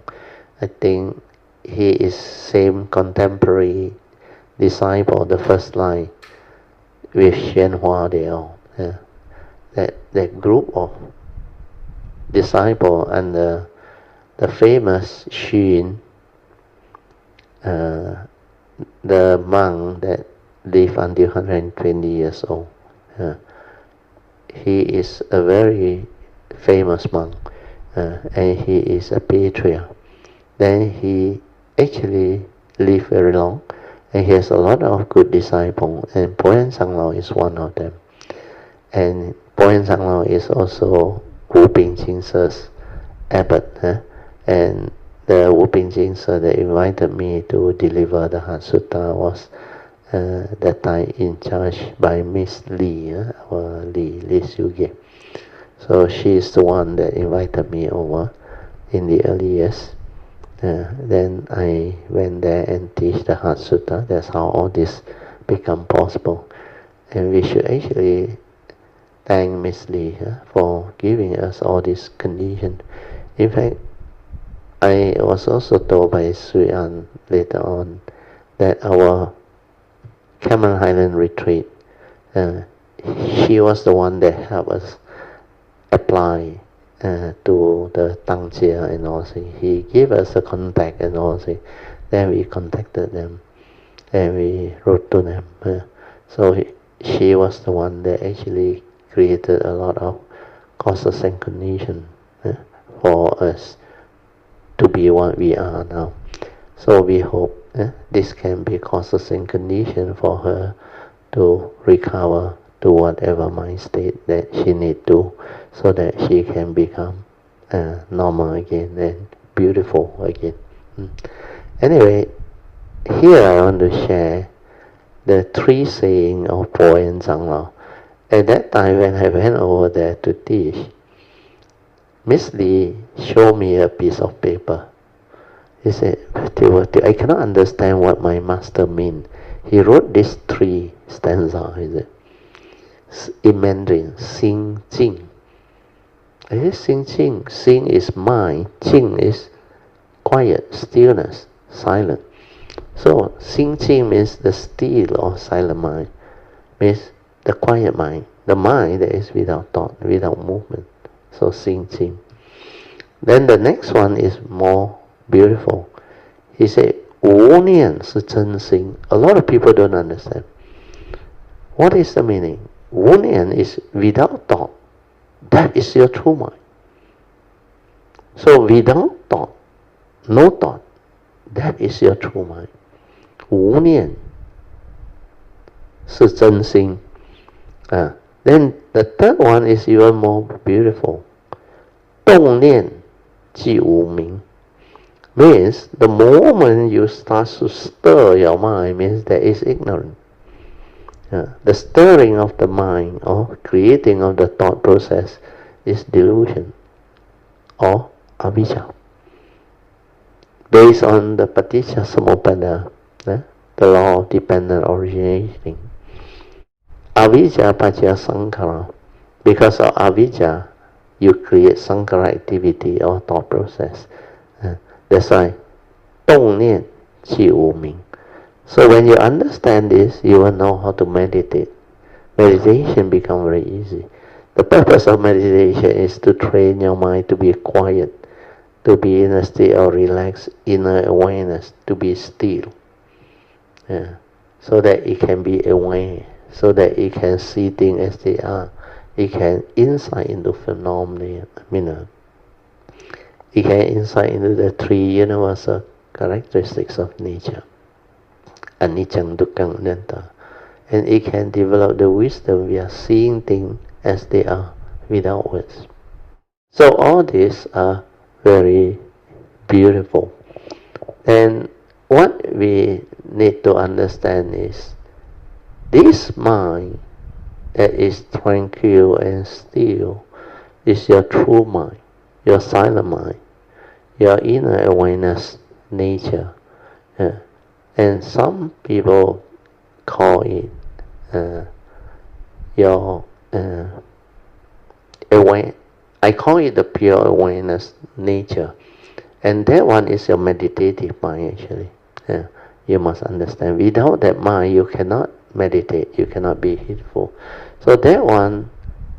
I think he is same contemporary disciple, the first line with Xianhua they all. That group of disciple and the famous Xu Yin, the monk that lived until 120 years old. He is a very famous monk, and he is a patriarch. Then he actually lived very long, and he has a lot of good disciples, and Po Yen Sang Lao is one of them. And Po Yen Sang Lao is also Wu Ping Jing Se's abbot, and the Wu Ping Jing Se that invited me to deliver the Heart Sutra was that time in charge by Miss Lee, our Lee Xiu Ge. So she is the one that invited me over in the early years. Then I went there and teach the Heart Sutra. That's how all this become possible. And we should actually thank Miss Lee for giving us all these conditions. In fact, I was also told by Sui An later on that our Cameron Highland retreat, she was the one that helped us apply to the Tangjia and all. He gave us a contact and all. Then we contacted them and we wrote to them. So she was the one that actually created a lot of causes and conditions for us to be what we are now. So we hope this can be causes and condition for her to recover to whatever mind state that she need to, so that she can become normal again and beautiful again. Anyway, here I want to share the three sayings of Po Yen Sang Lao. At that time when I went over there to teach, Miss Lee showed me a piece of paper. He said, I cannot understand what my master mean. He wrote these three stanzas, is it? In Mandarin, Xing Jing. Xing Jing. Xing is mind, Jing is quiet, stillness, silent. So, Xing Jing means the still or silent mind, means the quiet mind, the mind that is without thought, without movement. So, Xing Jing. Then the next one is more beautiful. He said, 无念是真心. A lot of people don't understand. What is the meaning? 无念 is without thought. That is your true mind. So without thought, no thought, that is your true mind. 无念是真心. Then the third one is even more beautiful. 动念即无明. Means the moment you start to stir your mind means there is ignorance. The stirring of the mind or creating of the thought process is delusion or avijja. Based on the paticca samuppada, the law of dependent originating. Avijja paccaya sankhara. Because of avijja, you create sankhara activity or thought process. That's why 动念即无明. So when you understand this, you will know how to meditate. Meditation becomes very easy. The purpose of meditation is to train your mind to be quiet, to be in a state of relaxed inner awareness, to be still. So that it can be aware, so that it can see things as they are. It can insight into phenomena. It can insight into the three universal characteristics of nature. Anicca, dukkha, anatta. And it can develop the wisdom via seeing things as they are without words. So all these are very beautiful. And what we need to understand is this mind that is tranquil and still is your true mind, your silent mind, your inner awareness nature. And some people call it your aware. I call it the pure awareness nature. And that one is your meditative mind actually. You must understand. Without that mind, you cannot meditate. You cannot be heedful. So that one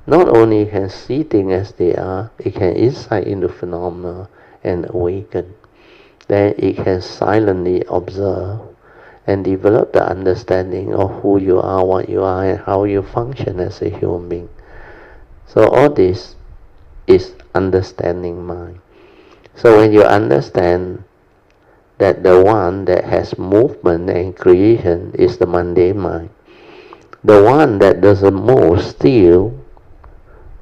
not only can see things as they are, it can insight into phenomena and awaken. Then it can silently observe and develop the understanding of who you are, what you are, and how you function as a human being. So all this is understanding mind. So when you understand that the one that has movement and creation is the mundane mind, the one that doesn't move still,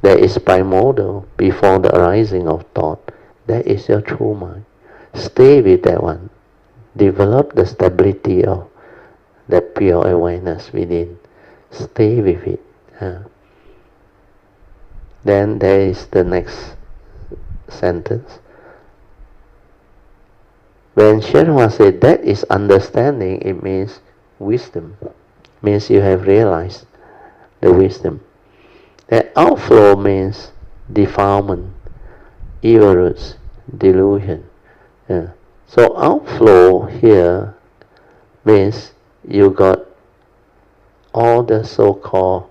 that is primordial before the arising of thought, that is your true mind. Stay with that one. Develop the stability of that pure awareness within. Stay with it. Then there is the next sentence. When Sherma said that is understanding, it means wisdom. Means you have realized the wisdom. That outflow means defilement, evil roots, delusion. So outflow here means you got all the so-called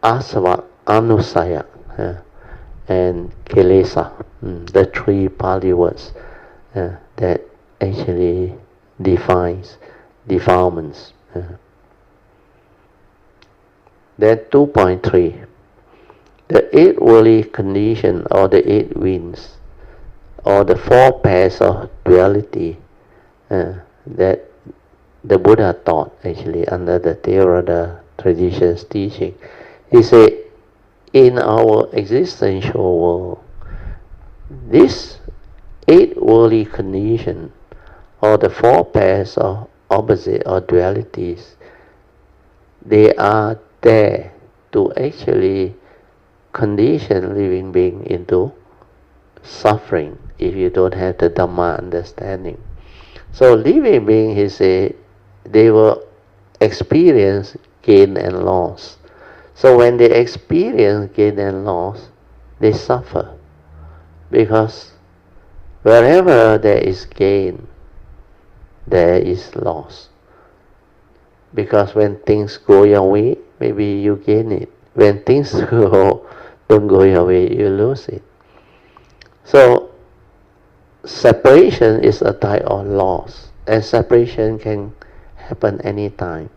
asava, anusaya, and kilesa, the three Pali words that actually defines defilements. Then 2.3, the 8 worldly condition or the 8 winds or the 4 pairs of duality that the Buddha taught actually under the Theravada tradition's teaching. He said, in our existential world, this 8 worldly condition or the 4 pairs of opposite or dualities, they are there to actually condition living being into suffering if you don't have the Dhamma understanding. So living being, he said, they will experience gain and loss. So when they experience gain and loss, they suffer. Because wherever there is gain, there is loss. Because when things go your way, maybe you gain it. When things don't go your way, you lose it. So separation is a type of loss, and separation can happen anytime.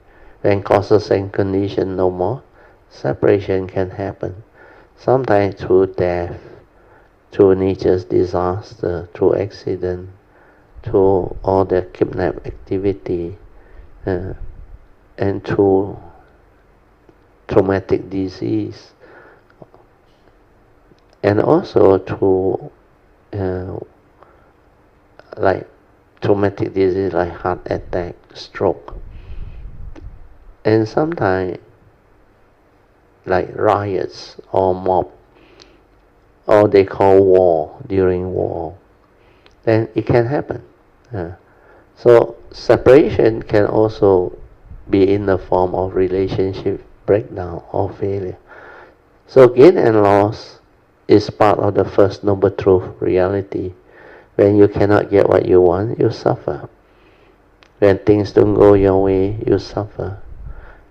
When causes and conditions no more, separation can happen. Sometimes through death, through nature's disaster, through accident, through all the kidnap activity, and through traumatic disease, and also through like traumatic disease like heart attack, stroke, and sometimes like riots or mob, or they call war during war, then it can happen. So separation can also be in the form of relationship breakdown or failure. So gain and loss is part of the first noble truth reality. When you cannot get what you want, you suffer. When things don't go your way, you suffer.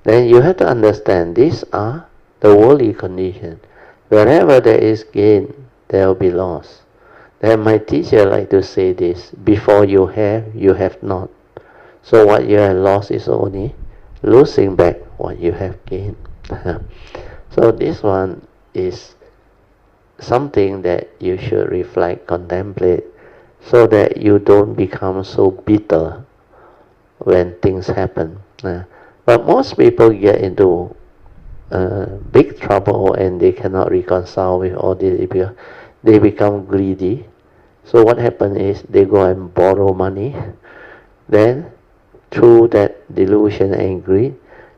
Then you have to understand these are the worldly conditions. Wherever there is gain, there will be loss. Then my teacher like to say this: before you have not. So what you have lost is only losing back what you have gained. So this one is something that you should reflect, contemplate, so that you don't become so bitter when things happen. But most people get into big trouble and they cannot reconcile with all this. They become greedy. So what happens is they go and borrow money. Then through that delusion and greed,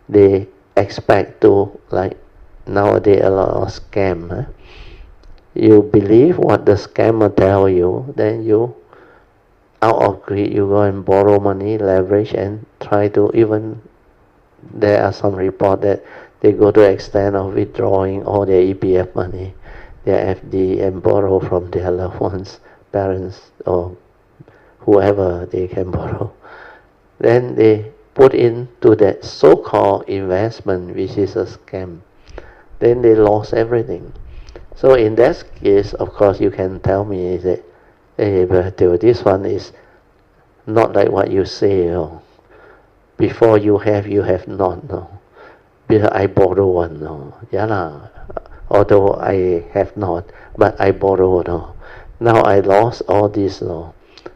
they expect to, like nowadays a lot of scam. You believe what the scammer tell you, then you, out of greed, you go and borrow money, leverage, and try to even, there are some report that they go to the extent of withdrawing all their EPF money, their FD, and borrow from their loved ones, parents, or whoever they can borrow. Then they put into that so-called investment, which is a scam. Then they lost everything. So in that case, of course, you can tell me that, hey, but this one is not like what you say. Before you have not. No. Because I borrow one. No. Yeah, lah. Although I have not, but I borrow. No. Now I lost all this. No.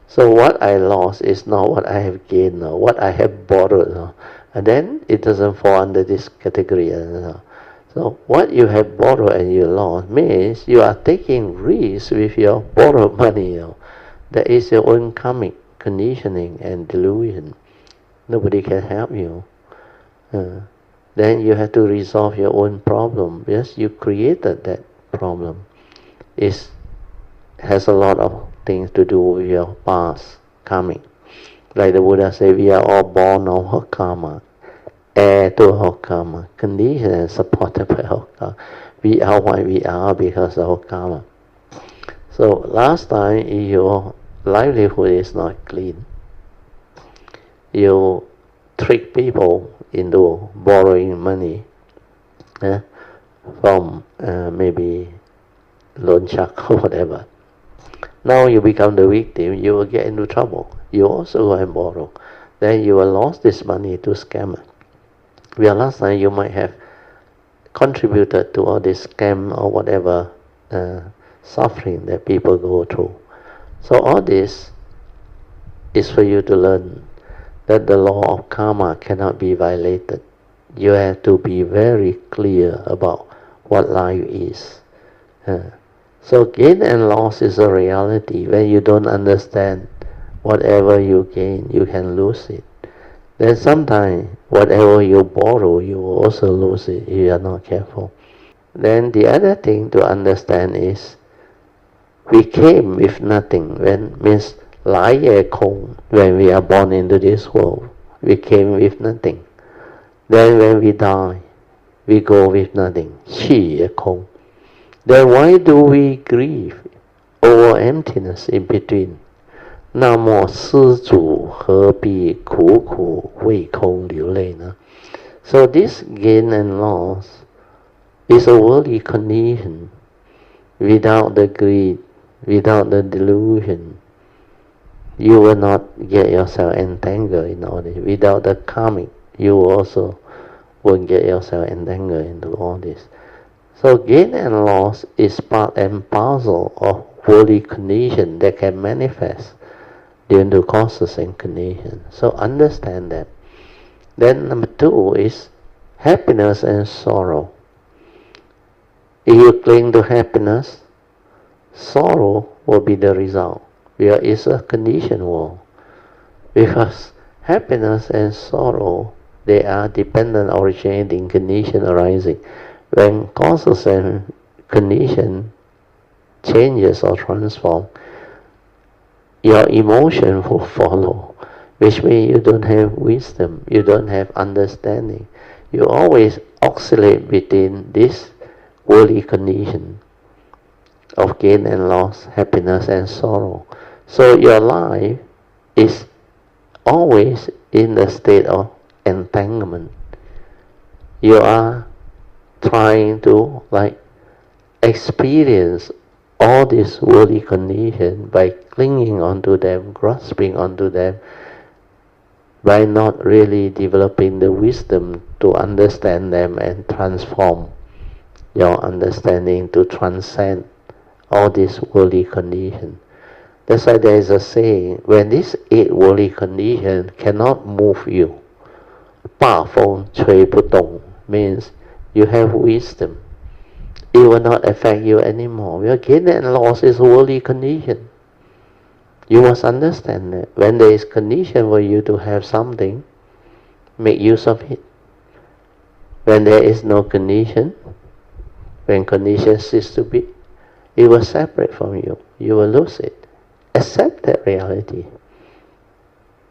So what I lost is not what I have gained. No. What I have borrowed. No. And then it doesn't fall under this category. No. So what you have borrowed and you lost means you are taking risks with your borrowed money. That is your own karmic conditioning and delusion. Nobody can help you. Then you have to resolve your own problem. Yes, you created that problem. It has a lot of things to do with your past karmic. Like the Buddha said, we are all born of our karma. Heir to our karma, conditioned and supported by our karma. We are what we are because of our karma. So last time, if your livelihood is not clean, you trick people into borrowing money from maybe loan shark or whatever. Now you become the victim, you will get into trouble. You also go and borrow. Then you will lose this money to scammer. Where last time you might have contributed to all this scam or whatever suffering that people go through. So all this is for you to learn that the law of karma cannot be violated. You have to be very clear about what life is. So gain and loss is a reality. When you don't understand, whatever you gain, you can lose it. Then sometimes, whatever you borrow, you will also lose it if you are not careful. Then the other thing to understand is, we came with nothing. Means 来也空. When we are born into this world, we came with nothing. Then when we die, we go with nothing. 去也空. Then why do we grieve over emptiness in between? 那么施主何必苦苦为空流泪呢? So this gain and loss is a worldly condition. Without the greed, without the delusion, you will not get yourself entangled in all this. Without the karmic, you also won't get yourself entangled into all this. So gain and loss is part and parcel of worldly condition that can manifest during the causes and conditions. So understand that. Then number 2 is happiness and sorrow. If you cling to happiness, sorrow will be the result. Where is a conditioned world. Because happiness and sorrow, they are dependent originating condition arising. When causes and condition changes or transform, your emotion will follow, which means you don't have wisdom, you don't have understanding. You always oscillate between this worldly condition of gain and loss, happiness and sorrow. So your life is always in the state of entanglement. You are trying to experience all these worldly conditions by clinging onto them, grasping onto them, by not really developing the wisdom to understand them and transform your understanding to transcend all these worldly conditions. That's why there is a saying, when these 8 worldly conditions cannot move you, 大风吹不动 means you have wisdom. It will not affect you anymore. Your gain and loss is worldly condition. You must understand that. When there is condition for you to have something, make use of it. When there is no condition, when condition cease to be, it will separate from you. You will lose it. Accept that reality.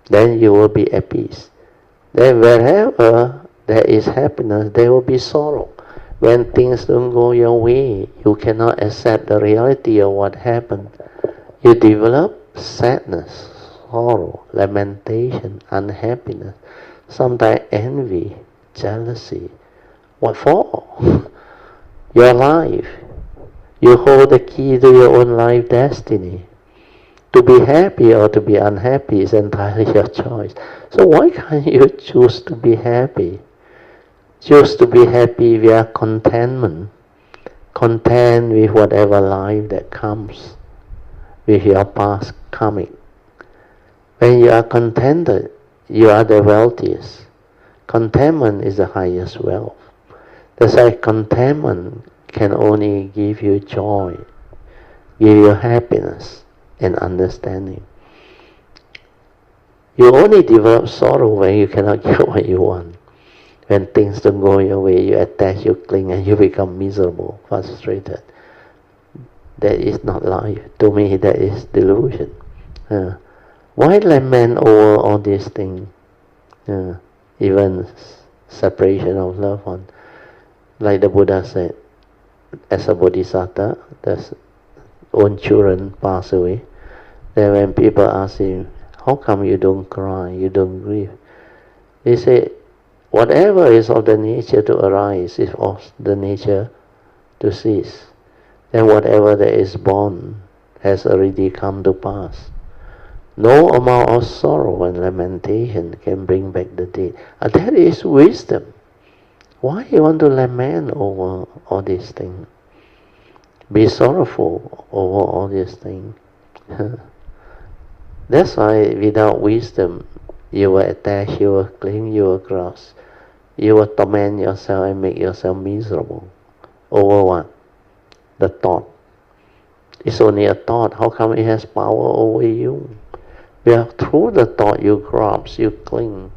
Then you will be at peace. Then wherever there is happiness, there will be sorrow. When things don't go your way, you cannot accept the reality of what happened. You develop sadness, sorrow, lamentation, unhappiness, sometimes envy, jealousy. What for? Your life. You hold the key to your own life destiny. To be happy or to be unhappy is entirely your choice. So why can't you choose to be happy? Choose to be happy via contentment. Content with whatever life that comes, with your past karmic. When you are contented, you are the wealthiest. Contentment is the highest wealth. That's why contentment can only give you joy, give you happiness and understanding. You only develop sorrow when you cannot get what you want. When things don't go your way, you attach, you cling, and you become miserable, frustrated. That is not life. To me, that is delusion. Why lament over all these things? Even separation of loved ones. Like the Buddha said, as a bodhisattva, there's own children pass away. Then when people ask him, how come you don't cry, you don't grieve? He said, whatever is of the nature to arise is of the nature to cease. Then whatever that is born has already come to pass. No amount of sorrow and lamentation can bring back the dead. And that is wisdom. Why you want to lament over all these things? Be sorrowful over all these things. That's why without wisdom, you will attach, you will cling, you will grasp. You will torment yourself and make yourself miserable. Over what? The thought. It's only a thought. How come it has power over you? Well, through the thought you grasp, you cling,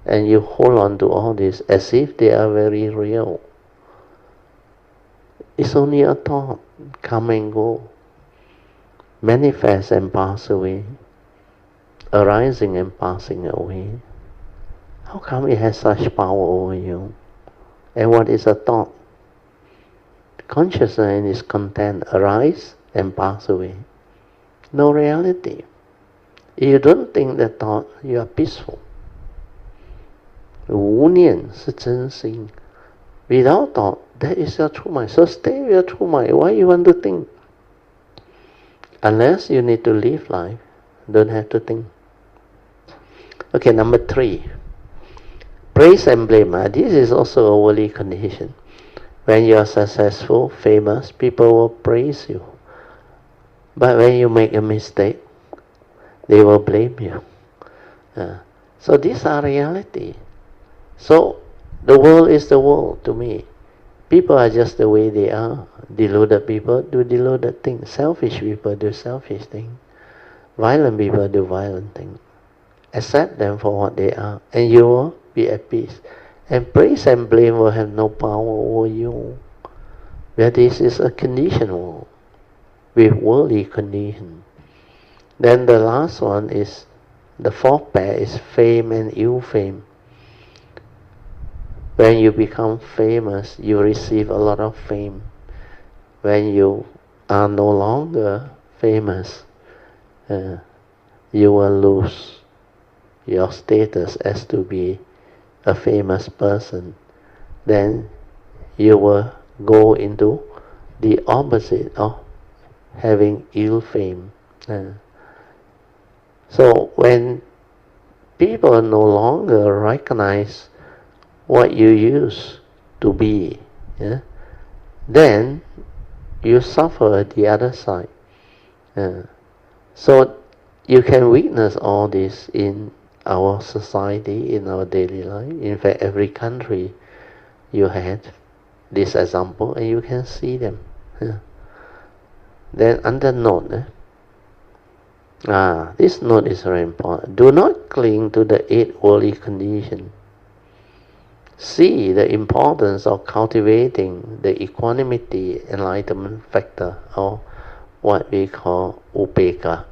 and you hold on to all this as if they are very real. It's only a thought. Come and go. Manifest and pass away. Arising and passing away. How come it has such power over you? And what is a thought? Consciousness is content, arise and pass away. No reality. If you don't think that thought, you are peaceful. 无念是真心. Without thought, that is your true mind. So stay with your true mind. Why you want to think? Unless you need to live life, don't have to think. Okay, number 3. Praise and blame. This is also a worldly condition. When you are successful, famous, people will praise you. But when you make a mistake, they will blame you. So these are reality. So the world is the world to me. People are just the way they are. Deluded people do deluded things. Selfish people do selfish things. Violent people do violent things. Accept them for what they are, and you will be at peace. And praise and blame will have no power over you. Where this is a conditioned world, with worldly condition. Then the last one is, the 4th pair is fame and ill fame. When you become famous, you receive a lot of fame. When you are no longer famous, you will lose your status as to be a famous person. Then you will go into the opposite of having ill fame. So when people no longer recognize what you used to be, then you suffer the other side. So you can witness all this in our society, in our daily life. In fact, every country you had this example, and you can see them. Then under note, this note is very important. Do not cling to the 8 worldly conditions. See the importance of cultivating the equanimity enlightenment factor, or what we call upekkha,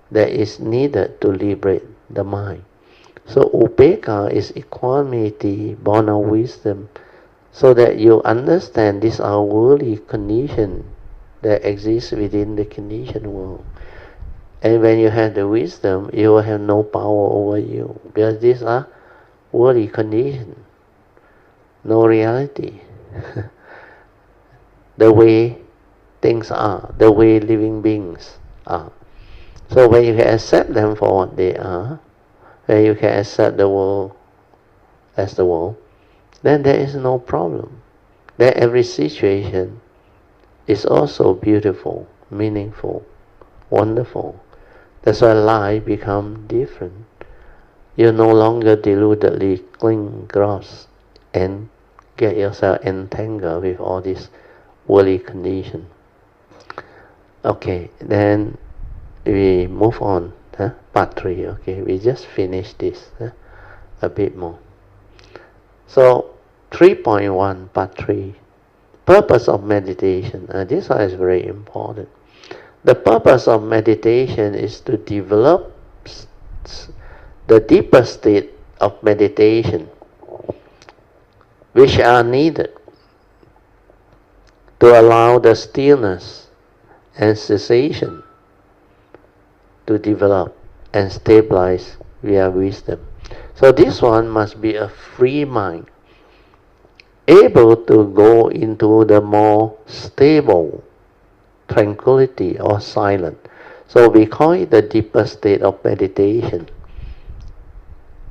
that is needed to liberate the mind. So upekkha is equanimity born of wisdom, so that you understand these are worldly conditions that exist within the conditioned world. And when you have the wisdom, you will have no power over you, because these are worldly conditions, no reality. The way things are, the way living beings are. So when you can accept them for what they are, when you can accept the world as the world, then there is no problem. Then every situation is also beautiful, meaningful, wonderful. That's why life becomes different. You no longer deludedly cling gross and get yourself entangled with all these worldly conditions. Okay, then we move on. Part 3. Okay, we just finished this a bit more. So 3.1, part 3. Purpose of meditation. This one is very important. The purpose of meditation is to develop the deeper state of meditation, which are needed to allow the stillness and cessation to develop and stabilize via wisdom. So this one must be a free mind, able to go into the more stable tranquility or silence. So we call it the deeper state of meditation.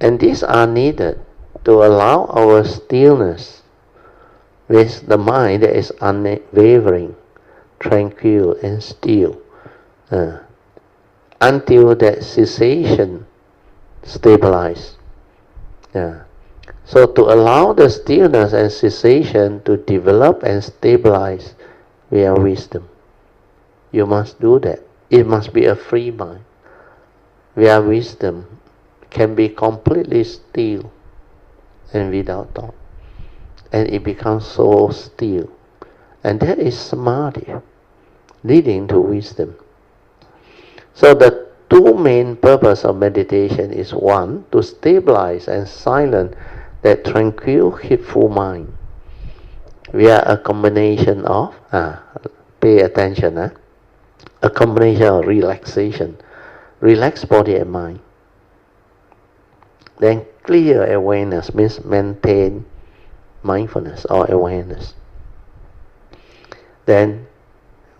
And these are needed to allow our stillness with the mind that is unwavering, tranquil and still, until that cessation stabilize. So to allow the stillness and cessation to develop and stabilize via wisdom, you must do that. It must be a free mind. Via wisdom can be completely still and without thought. And it becomes so still. And that is samadhi, leading to wisdom. So the 2 main purposes of meditation is 1, to stabilize and silence that tranquil, heedful mind via a combination of, pay attention, a combination of relaxation, relax body and mind. Then clear awareness means maintain mindfulness or awareness. Then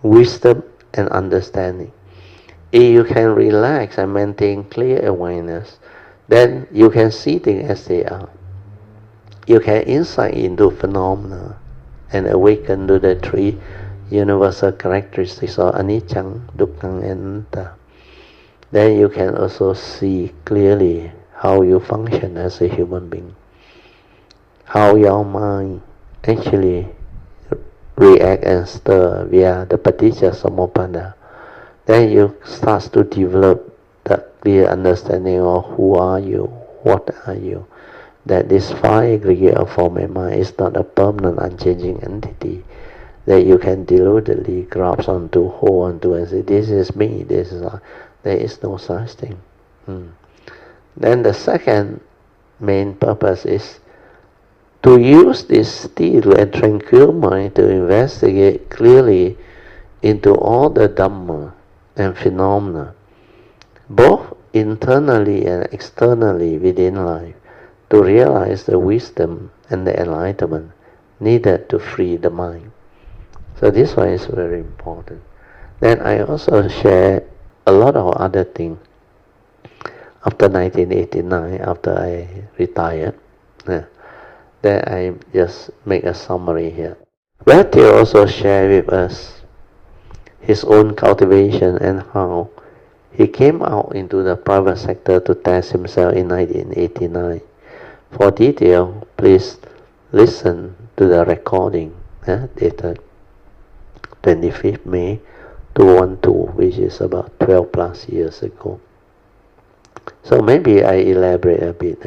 wisdom and understanding. if you can relax and maintain clear awareness, then you can see things as they are. You can insight into phenomena and awaken to the three universal characteristics of anicca, dukkha, and anatta. Then you can also see clearly how you function as a human being, how your mind actually react and stir via the paticca samuppada. Then you start to develop the clear understanding of who are you, what are you, that this five aggregate of form and mind is not a permanent unchanging entity that you can deludedly grasp onto, hold onto and say, this is me, this is I. There is no such thing. Then the second main purpose is to use this still and tranquil mind to investigate clearly into all the Dhamma and phenomena, both internally and externally within life, to realize the wisdom and the enlightenment needed to free the mind. So this one is very important. Then I also share a lot of other things. After 1989, after I retired, then I just make a summary here. Matthew also shared with us his own cultivation and how he came out into the private sector to test himself in 1989. For detail, please listen to the recording dated 25th May 2012, which is about 12 plus years ago. So maybe I elaborate a bit.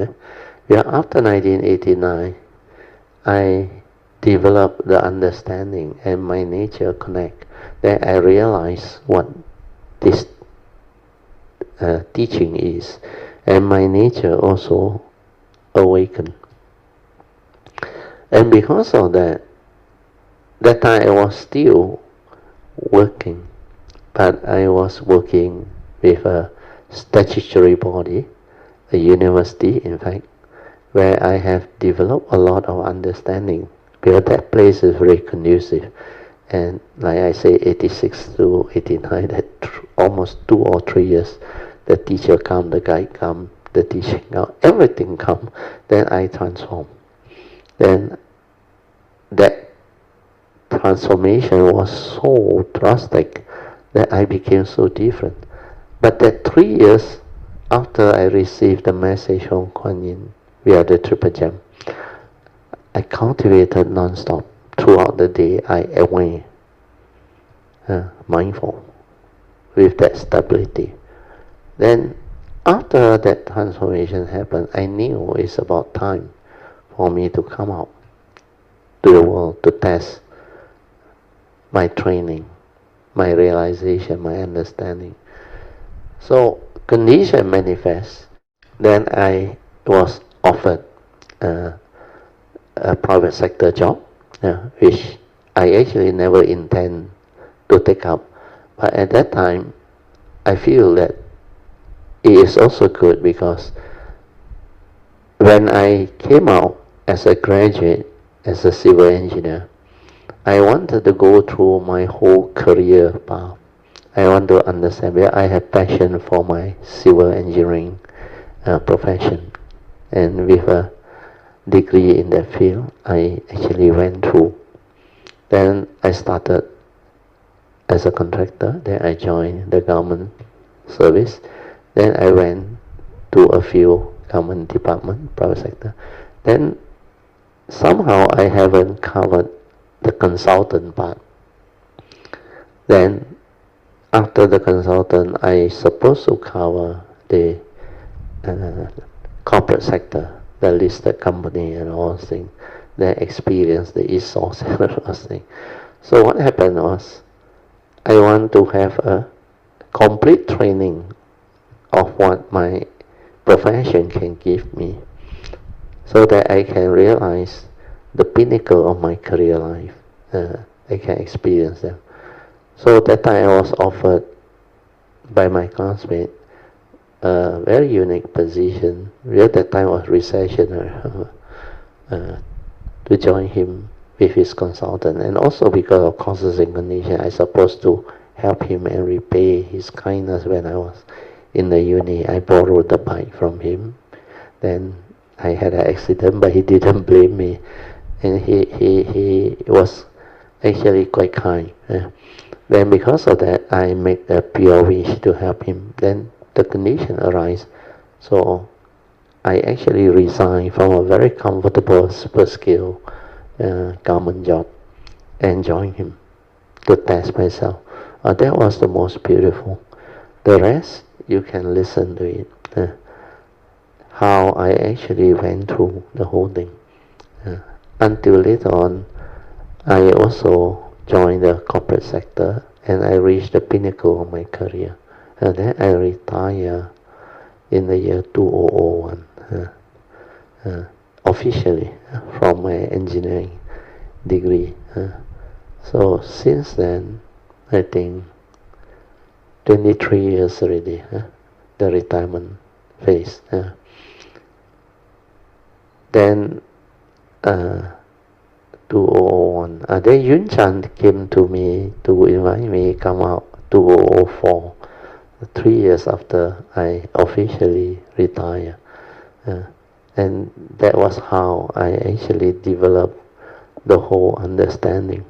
After 1989, I developed the understanding and my nature connect. Then I realized what this teaching is, and my nature also awakened. And because of that time I was still working, but I was working with a statutory body, a university in fact, where I have developed a lot of understanding, because that place is very conducive. And like I say, 86 to 89, that almost 2 or 3 years, the teacher come, the guide come, the teaching come, everything come, then I transform. Then that transformation was so drastic that I became so different. But that 3 years after I received the message from Kuan Yin via the Triple Gem, I cultivated non-stop. Throughout the day, I aware, mindful, with that stability. Then, after that transformation happened, I knew it's about time for me to come out to the world to test my training, my realization, my understanding. So, condition manifest. Then I was offered a private sector job, which I actually never intend to take up. But at that time, I feel that it is also good, because when I came out as a graduate, as a civil engineer, I wanted to go through my whole career path. I want to understand where I have passion for my civil engineering profession. And with a degree in that field, I actually went through. Then I started as a contractor, then I joined the government service, then I went to a few government departments, private sector. Then somehow I haven't covered the consultant part. Then after the consultant, I supposed to cover the corporate sector, the listed company and all those things, the experience, the e-source and all those things. So what happened was, I want to have a complete training of what my profession can give me, so that I can realize the pinnacle of my career life. I can experience them. So that time I was offered by my classmate a very unique position. At that time was recession, to join him with his consultant, and also because of causes and conditions, I supposed to help him and repay his kindness when I was in the uni. I borrowed the bike from him. Then I had an accident, but he didn't blame me. And he was actually quite kind. Then because of that, I make a pure wish to help him. Then the condition arise. So I actually resigned from a very comfortable, super skill government job and joined him to test myself. That was the most beautiful. The rest, you can listen to it. How I actually went through the whole thing. Until later on, I also joined the corporate sector and I reached the pinnacle of my career. And then I retired in the year 2001, officially from my engineering degree. So since then, I think 23 years already, the retirement phase. Then 2001, then Yun Chan came to me to invite me come out 2004, 3 years after I officially retired. And that was how I actually developed the whole understanding.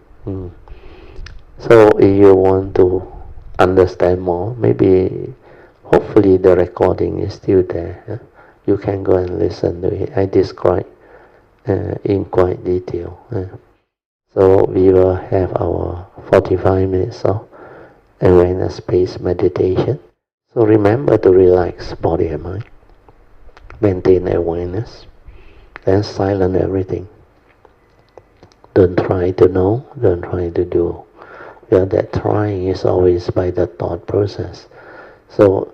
So if you want to understand more, maybe hopefully the recording is still there. You can go and listen to it. I describe in quite detail. So we will have our 45 minutes of awareness-based meditation. So remember to relax body and mind. Maintain awareness. Then silence everything. Don't try to know, don't try to do. Well, that trying is always by the thought process. So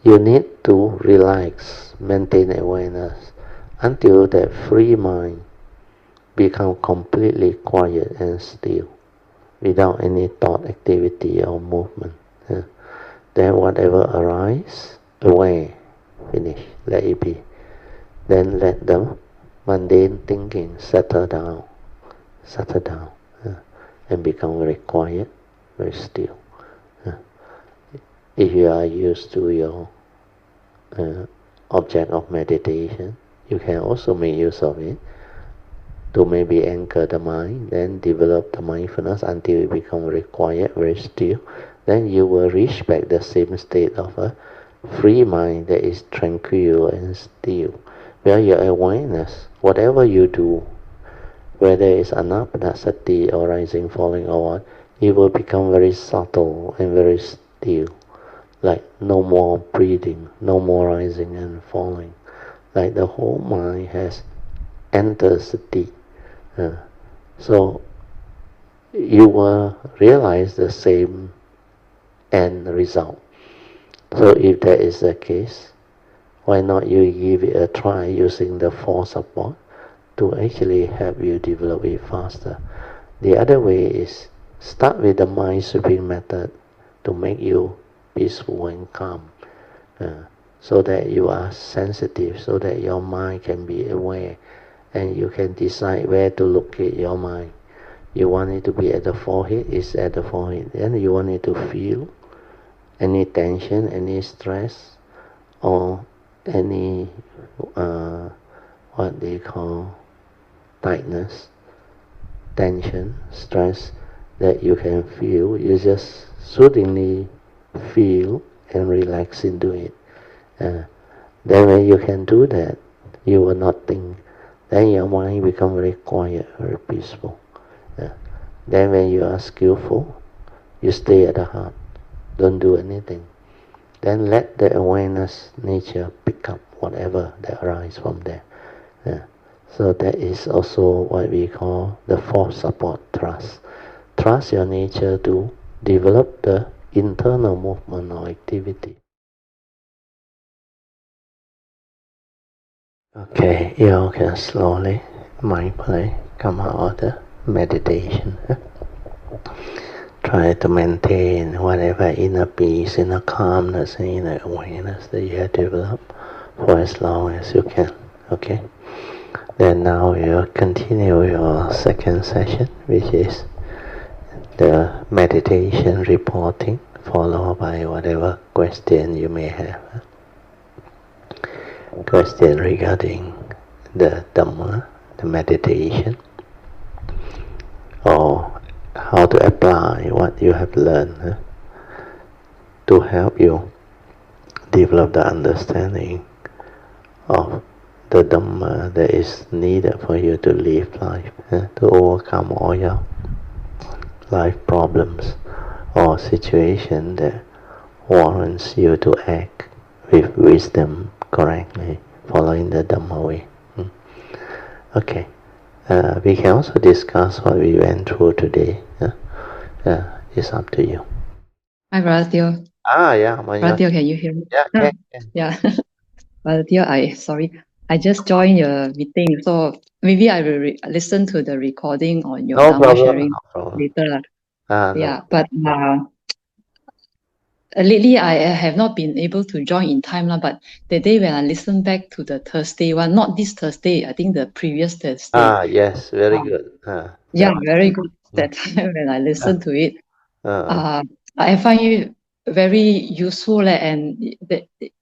you need to relax, maintain awareness until that free mind become completely quiet and still, without any thought activity or movement. Then whatever arises, aware, finish, let it be. Then let the mundane thinking settle down, and become very quiet, very still. If you are used to your object of meditation, you can also make use of it to maybe anchor the mind, then develop the mindfulness until it becomes very quiet, very still. Then you will reach back the same state of a free mind that is tranquil and still. Where your awareness, whatever you do, whether it's anapanasati or rising, falling or what, it will become very subtle and very still. Like no more breathing, no more rising and falling. Like the whole mind has entered sati. So you will realize the same end result. So if that is the case, why not you give it a try using the four support to actually help you develop it faster. The other way is start with the mind sweeping method to make you peaceful and calm, so that you are sensitive, so that your mind can be aware and you can decide where to locate your mind. You want it to be at the forehead, it's at the forehead. Then you want it to feel any tension, any stress, or any what they call tightness, tension, stress that you can feel. You just soothingly feel and relax into it. Then when you can do that, you will not think. Then your mind become very quiet, very peaceful. Then when you are skillful, you stay at the heart. Don't do anything. Then let the awareness nature pick up whatever that arises from there. So that is also what we call the fourth support, trust. Trust your nature to develop the internal movement or activity. Okay, you can slowly, mindfully come out of the meditation. Try to maintain whatever inner peace, inner calmness, and inner awareness that you have developed for as long as you can. Okay? Then now we'll continue your second session, which is the meditation reporting, followed by whatever question you may have. Question regarding the Dhamma, the meditation, or how to apply what you have learned to help you develop the understanding of the Dhamma that is needed for you to live life, to overcome all your life problems or situation that warrants you to act with wisdom correctly, following the Dhamma way. Okay. We can also discuss what we went through today. It's up to you. Hi, Brother Theo. Yeah, Brother Theo, can you hear me? Yeah, can. Yeah. Brother Theo, I just joined your meeting, so maybe I will listen to the recording on your No Dhamma problem. sharing No problem. later. No. But lately I have not been able to join in time, but the day when I listened back to the Thursday one, not this Thursday, I think the previous Thursday. Yes, very good. Very good. That time when I listened to it, uh, I find it very useful, and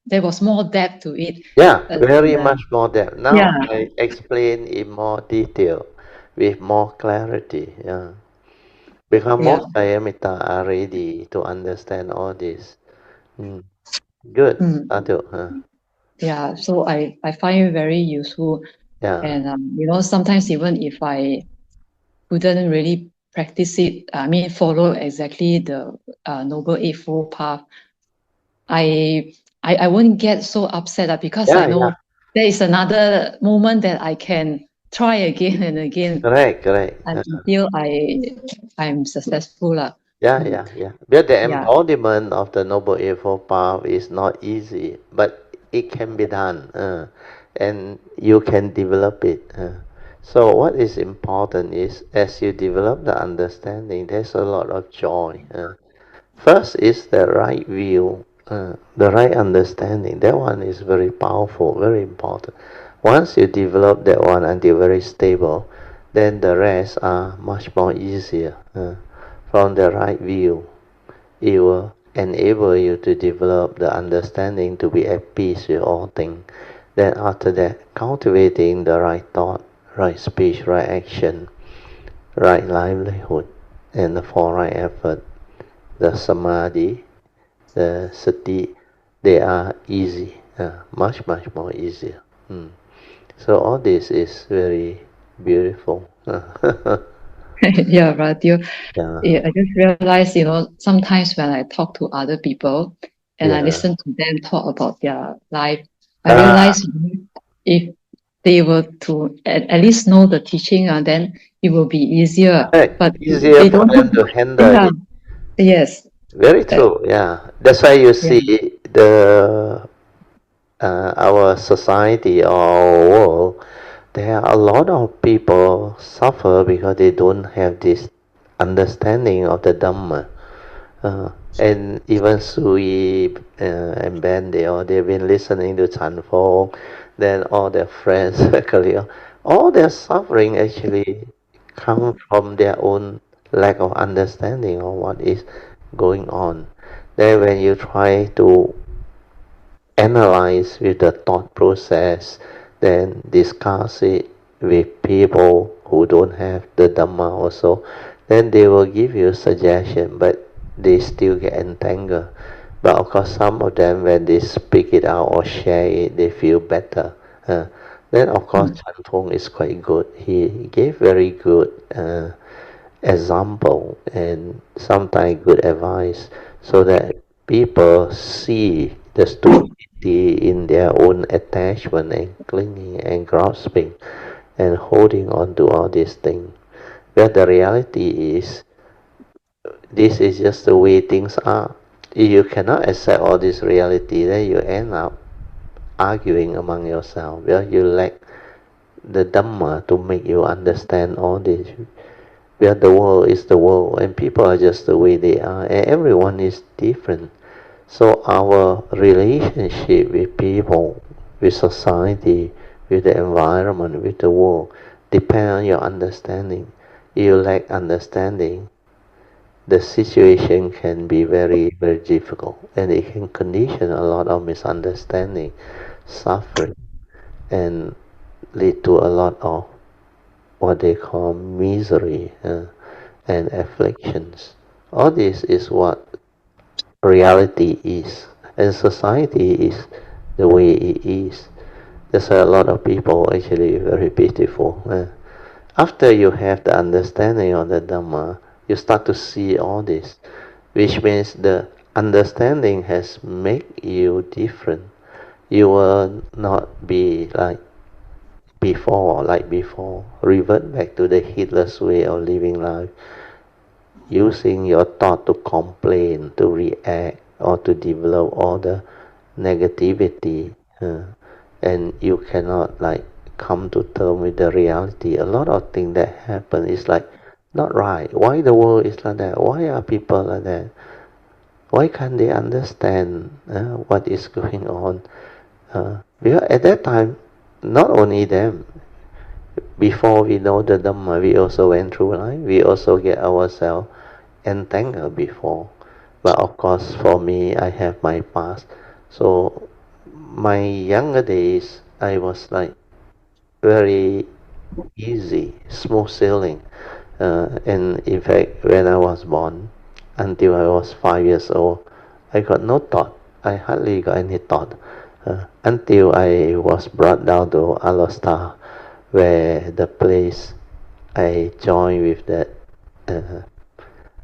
there was more depth to it. very much more depth. Now Yeah, I explain in more detail, with more clarity. Because yeah, most Sayamita are ready to understand all this. Good. mm, Sadhu. yeah. So I find it very useful, Yeah. and sometimes even if I couldn't really practice it, I mean follow exactly the Noble Eightfold Path, I won't get so upset, because I Yeah. know there is another moment that I can try again and again Correct. until I'm successful. Yeah. But the Yeah. embodiment of the Noble Eightfold Path is not easy, but it can be done, and you can develop it. So what is important is, as you develop the understanding, there's a lot of joy. First is the right view, the right understanding. That one is very powerful, very important. Once you develop that one until very stable, then the rest are much more easier. From the right view, it will enable you to develop the understanding to be at peace with all things. Then after that, cultivating the right thought, right speech, right action, right livelihood, and the four right effort, the samadhi, the sati, they are easy, much more easier. So all this is very beautiful. Yeah, right. Yeah. I just realized, sometimes when I talk to other people and I Yeah. listen to them talk about their life, I Ah, realize, if they were to at least know the teaching, then it will be easier. correct. But Easier they for don't. them to handle Yeah. it. Yes. Very uh, true. Yeah. That's why you yeah. see the our society or our world, there are a lot of people suffer because they don't have this understanding of the Dhamma. And even Sui and Ben, they've been listening to Chanfo, then all their friends, colleagues, all their suffering actually come from their own lack of understanding of what is going on. Then when you try to analyze with the thought process, then discuss it with people who don't have the Dhamma also, then they will give you suggestion, but they still get entangled. But of course, some of them, when they speak it out or share it, they feel better. Then of course, Mm. Chan Fong is quite good. He gave very good example and sometimes good advice, so that people see the stupidity in their own attachment and clinging and grasping and holding on to all these things. But the reality is, this is just the way things are. If you cannot accept all this reality, then you end up arguing among yourself. Well, you lack the Dhamma to make you understand all this. Where the world is the world and people are just the way they are, and everyone is different. So our relationship with people, with society, with the environment, with the world, depend on your understanding. If you lack understanding, the situation can be very, very difficult, and it can condition a lot of misunderstanding, suffering, and lead to a lot of what they call misery and afflictions. All this is what reality is, and society is the way it is. That's why a lot of people actually very pitiful. After you have the understanding of the Dhamma, you start to see all this, which means the understanding has made you different. You will not be like before, revert back to the heedless way of living life, using your thought to complain, to react, or to develop all the negativity, and you cannot come to terms with the reality. A lot of things that happen is not right. Why the world is like that? Why are people like that? Why can't they understand what is going on? Because at that time, not only them, before we know the Dhamma, we also went through life. We also get ourselves entangled before. But of course, for me, I have my past. So my younger days, I was very easy, smooth sailing. And in fact, when I was born, until I was 5 years old, I got no thought. I hardly got any thought. Until I was brought down to Alostar, where the place I joined with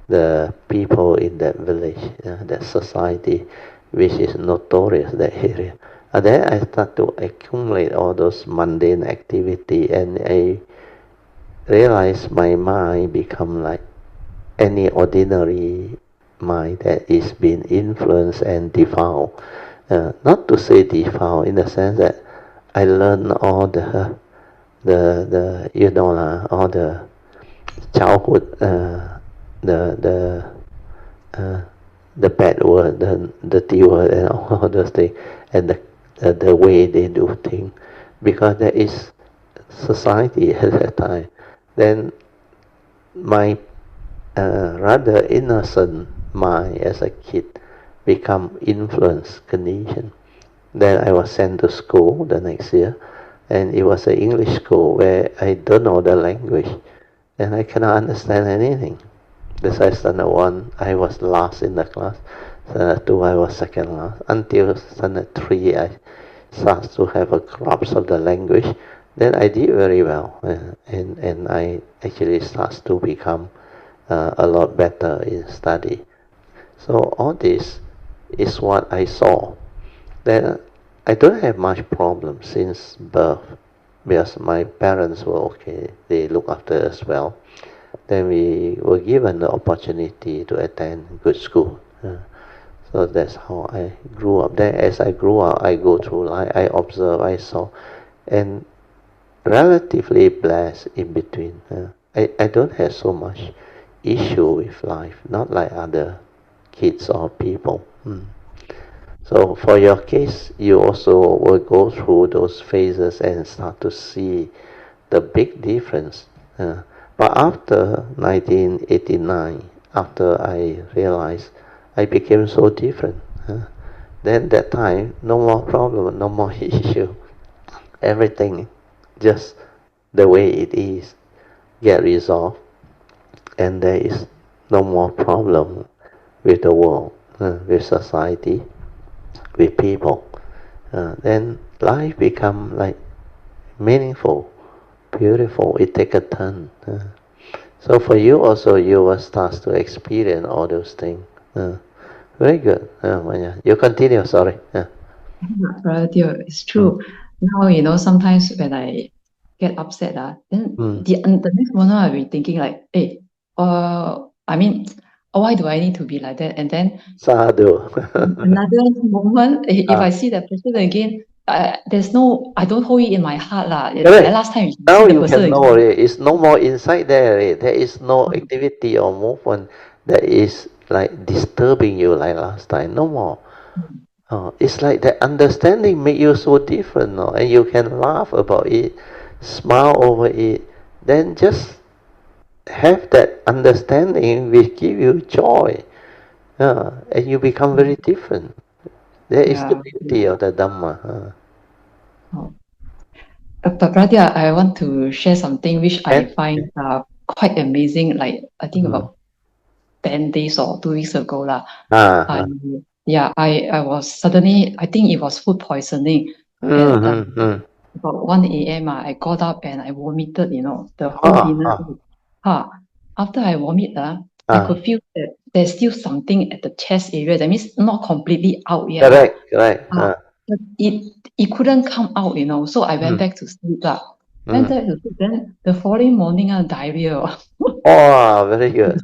the people in that village, that society, which is notorious, that area. And then I start to accumulate all those mundane activity, and I realize my mind become like any ordinary mind that is being influenced and defiled. Not to say defiled in the sense that I learn all the all the childhood, the uh, the bad word, the dirty word, and all those things, and the way they do things, because there is society at that time. Then my rather innocent mind as a kid become influenced, conditioned. Then I was sent to school the next year, and it was an English school where I don't know the language, and I cannot understand anything. That's why standard 1, I was last in the class. Standard 2, I was second last. Until standard 3, I started to have a grasp of the language. Then I did very well, and I actually starts to become a lot better in study. So all this is what I saw. Then I don't have much problem since birth, because my parents were okay. They look after us well. Then we were given the opportunity to attend good school. So that's how I grew up. Then as I grew up, I go through life, I observe, I saw, and relatively blessed in between. I don't have so much issue with life, not like other kids or people. So for your case, you also will go through those phases and start to see the big difference. But after 1989, after I realized I became so different, then that time, no more problem, no more issue. Everything just the way it is get resolved, and there is no more problem with the world, with society, with people. Then life become meaningful, beautiful. It take a turn. So for you also, you will start to experience all those things. Very good. Manya. You continue. Sorry. Brother Teo, it's true. Now, sometimes when I get upset, then the next moment I'll be thinking hey, I mean, why do I need to be like that? And then Sadhu. another moment, if I see that person again, I don't hold it in my heart lah. Like last time, you Now see the you person can again. know it's no more inside there. There is no activity or movement that is disturbing you like last time. No more. It's like that understanding make you so different, no? And you can laugh about it, smile over it, then just have that understanding which give you joy, and you become very different. That is the beauty of the Dhamma. Oh. But brother, I want to share something which I find quite amazing. Like I think about 10 days or 2 weeks ago lah. I was suddenly, I think it was food poisoning. At about 1 a.m. I got up and I vomited, the whole dinner. After I vomit, I could feel that there's still something at the chest area. That means not completely out yet. Correct. But it couldn't come out, so I went back to sleep. Then the following morning, diarrhea. Oh, very good.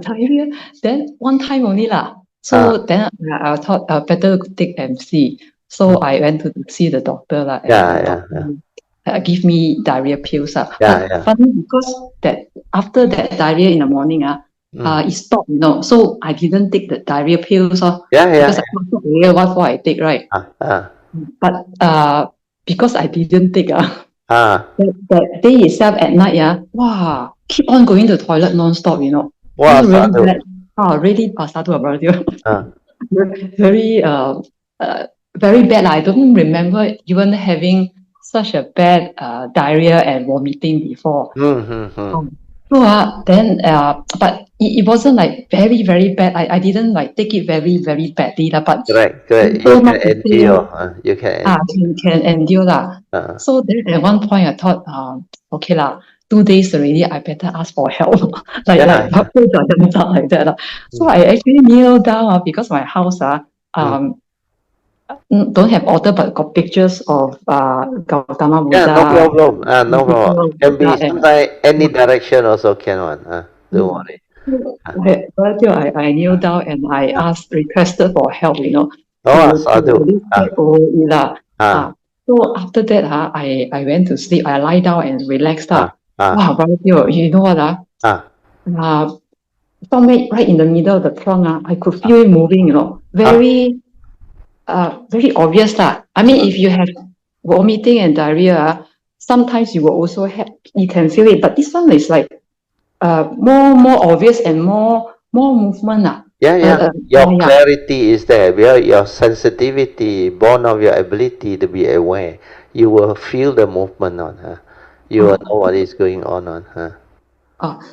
Diarrhea. Then one time only lah. So then I thought better take MC. So I went to see the doctor lah, and the doctor give me diarrhea pills. But funny because that after that diarrhea in the morning, it stopped, So I didn't take the diarrhea pills. Because I wasn't aware what I take, right? But because I didn't take, that day itself at night, keep on going to the toilet non-stop, Wow, really bad. Really satu brother. Very very bad. I don't remember even having such a bad diarrhea and vomiting before. Then but it wasn't like very, very bad. I didn't like take it very, very badly. But correct. You can endure. You can endure lah. So then at one point I thought, okay lah, 2 days already, I better ask for help. like that. So I actually kneel down because my house don't have altar, but got pictures of Gautama Buddha. No problem. Can be sometimes any direction also can one. Don't worry. I kneel down and I requested for help, So after that, I went to sleep. I lie down and relaxed. Wow, brother, you know what? Somewhere right in the middle of the trunk, I could feel it moving, very obvious. I mean, if you have vomiting and diarrhea, sometimes you will also you can feel it. But this one is like more obvious and more movement. Your clarity is there. Your sensitivity, born of your ability to be aware. You will feel the movement on her. You will know what is going on her.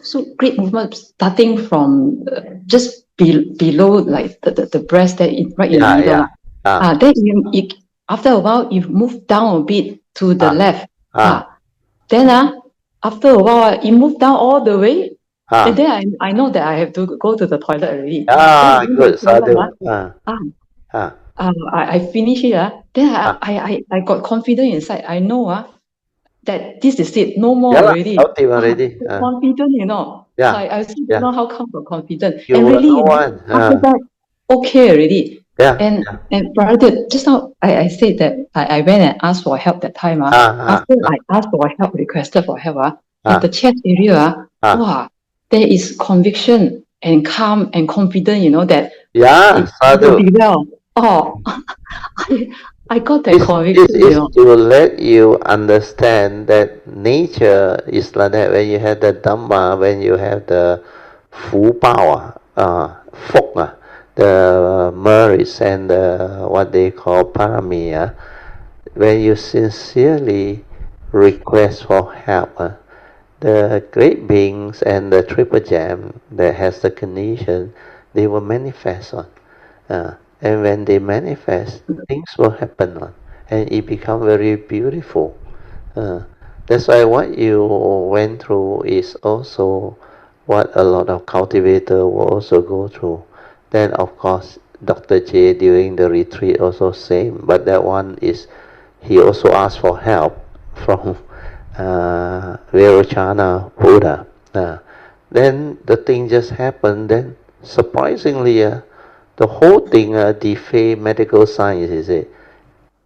So great movement starting from just below, like the breast there, right in the middle. Then you, after a while, you move down a bit to the left. Then after a while, you move down all the way. And then I know that I have to go to the toilet already. Good. I finish it. Then I got confident inside. I know that this is it. No more already. Confident, I still don't know how come so confident. And really, after that, okay already. And brother, just now I said that I went and asked for help that time. After I asked for help, requested for help, at the chest area, there is conviction and calm and confidence, that it will be well. I got that conviction. It is to let you understand that nature is like that. When you have the Dhamma, when you have the full power, the merits and what they call parami, when you sincerely request for help, the great beings and the triple gem that has the condition, they will manifest on. And when they manifest, things will happen on, and it become very beautiful. That's why what you went through is also what a lot of cultivators will also go through. Then of course Dr. J during the retreat also same, but that one is he also asked for help from Virochana Buddha. Then the thing just happened. Then surprisingly, the whole thing defy medical science, is it?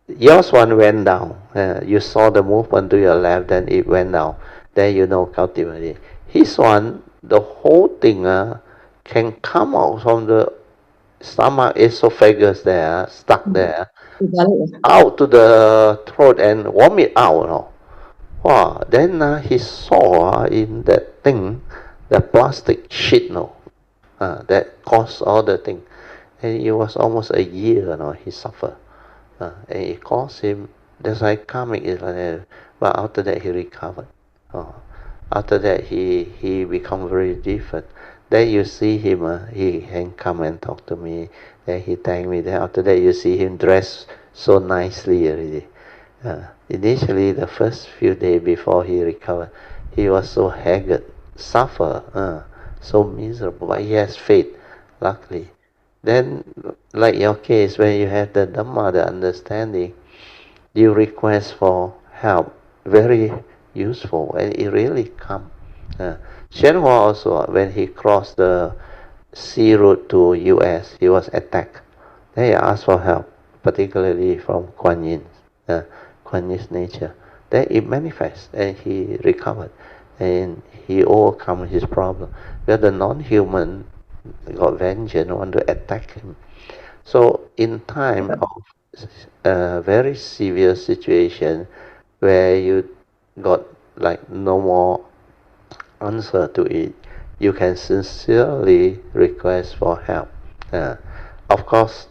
Yours one went down. You saw the movement to your left, then it went down. Then you know cultivated. His one, the whole thing can come out from the stomach esophagus there, stuck there, out to the throat and vomit out. Wow, then he saw in that thing, the plastic sheet, that caused all the thing. And it was almost a year, he suffered. And it caused him, that's why karmic is like that. But after that, he recovered. After that, he become very different. Then you see him, he can come and talk to me. Then he thank me. Then after that, you see him dressed so nicely already. Initially, the first few days before he recovered, he was so haggard, suffer, so miserable. But he has faith, luckily. Then, like your case, when you have the Dhamma, the understanding, you request for help, very useful, and it really come. Shenhua also, when he crossed the sea route to US, he was attacked. Then he asked for help, particularly from Kuan Yin, Kuan Yin's nature. Then it manifests, and he recovered, and he overcome his problem. Where the non-human got vengeance, want to attack him. So in time of a very severe situation where you got like no more answer to it, you can sincerely request for help. Of course,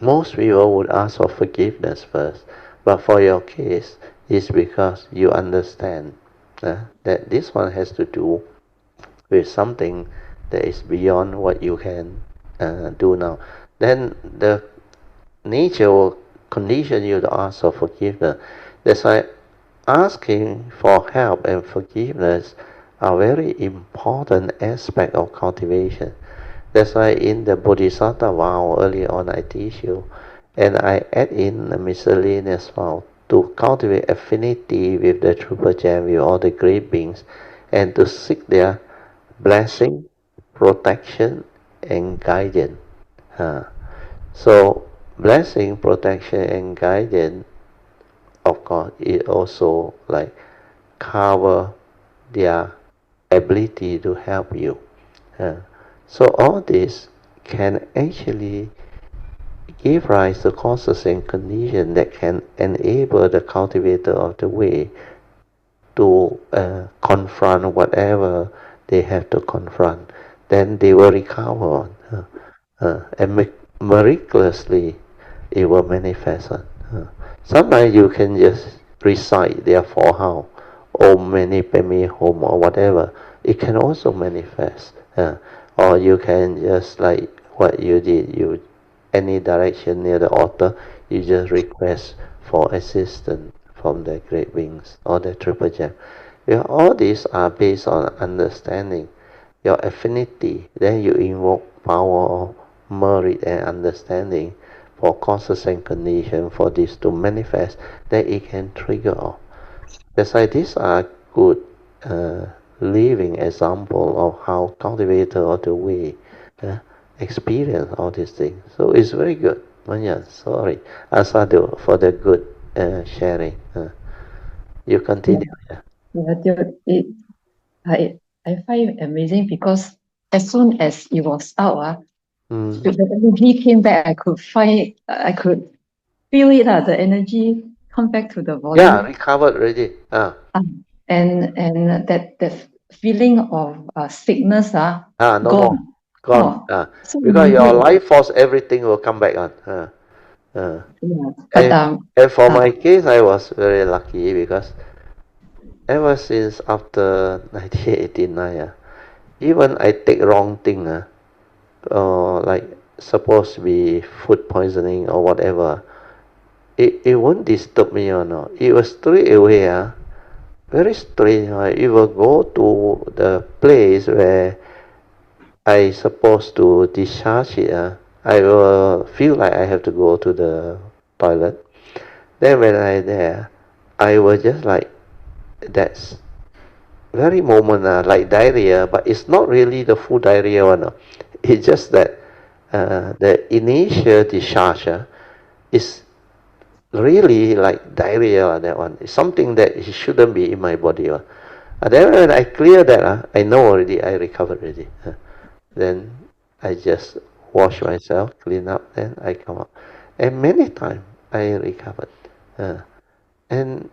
most people would ask for forgiveness first, but for your case, it's because you understand that this one has to do with something that is beyond what you can do now. Then the nature will condition you to ask for forgiveness. That's why asking for help and forgiveness are very important aspect of cultivation. That's why in the Bodhisattva vow early on I teach you, and I add in a miscellaneous vow to cultivate affinity with the Triple Gem, with all the great beings, and to seek their blessing, protection, and guidance. So blessing, protection, and guidance, of course, it also like cover their ability to help you. So all this can actually give rise to causes and conditions that can enable the cultivator of the way to confront whatever they have to confront. Then they will recover, and miraculously it will manifest. Sometimes you can just recite their four-how, Om Mani Padme Hum, or whatever. It can also manifest. Or you can just like what you did, you any direction near the altar, you just request for assistance from the great beings or the triple gem. All these are based on understanding your affinity. Then you invoke power of merit and understanding for causes and conditions for this to manifest, that it can trigger off. That's why these are good living example of how cultivator of the way experience all these things. So it's very good. Manya, sorry, Asadu, for the good sharing. You continue. I find it amazing because as soon as it was out, the energy came back. I could feel it. The energy come back to the body. Yeah, recovered already. And that feeling of sickness no gone. more. Gone. So because your life force, everything will come back on. But and for my case, I was very lucky because ever since after 1989, even I take wrong thing, like supposed to be food poisoning or whatever, it won't disturb me or not. It was straight away, very strange. It will go to the place where I supposed to discharge it. I will feel like I have to go to the toilet. Then when I there, I will just like that's very moment like diarrhea, but it's not really the full diarrhea one. It's just that the initial discharge is really like diarrhea. That one is something that it shouldn't be in my body. Then when I clear that, I know already I recovered already. Then I just wash myself, clean up, then I come up. And many times I recovered. And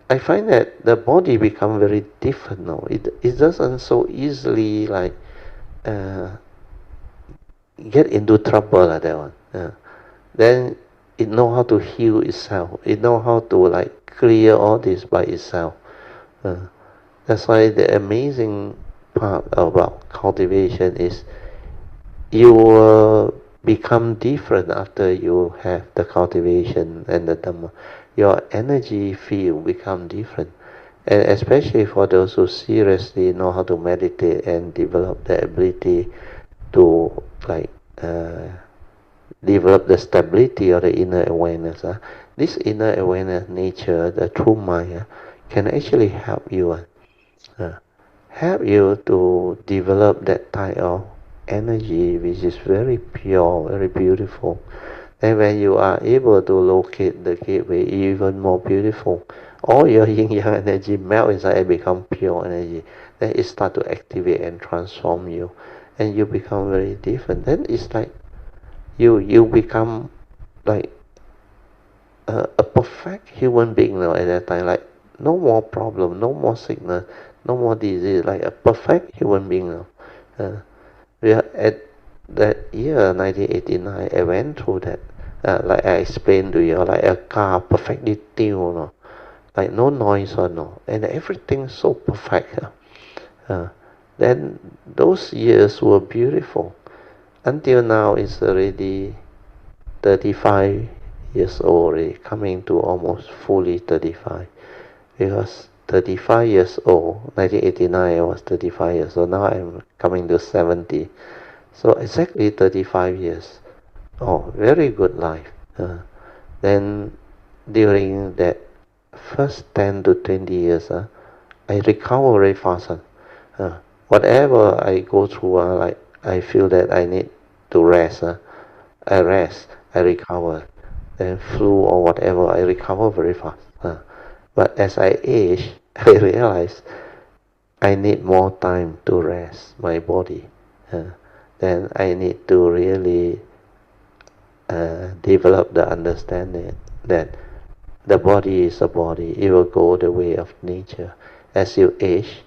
I find that the body become very different now. It doesn't so easily like get into trouble like that one. Then it know how to heal itself. It know how to like clear all this by itself. That's why the amazing part about cultivation is you will become different after you have the cultivation and the Dhamma. Your energy field become different. And especially for those who seriously know how to meditate and develop the ability to like develop the stability of the inner awareness. This inner awareness nature, the true mind, can actually help you to develop that type of energy which is very pure, very beautiful. And when you are able to locate the gateway, even more beautiful, all your yin yang energy melt inside and become pure energy. Then it start to activate and transform you, and you become very different. Then it's like you become like a perfect human being now at that time. Like no more problem, no more sickness, no more disease. Like a perfect human being now. We are at that year 1989. I went through that. Like I explained to you, like a car perfectly tuned, like no noise or no, and everything so perfect. Then those years were beautiful. Until now, it's already 35 years old, already, coming to almost fully 35. Because 35 years old, 1989, I was 35 years old. Now I'm coming to 70. So exactly 35 years. Oh, very good life. Then during that first 10 to 20 years, I recover very fast. Whatever I go through, like I feel that I need to rest. I rest, I recover. Then flu or whatever, I recover very fast. But as I age, I realize I need more time to rest my body. Then I need to really develop the understanding that the body is a body. It will go the way of nature. As you age,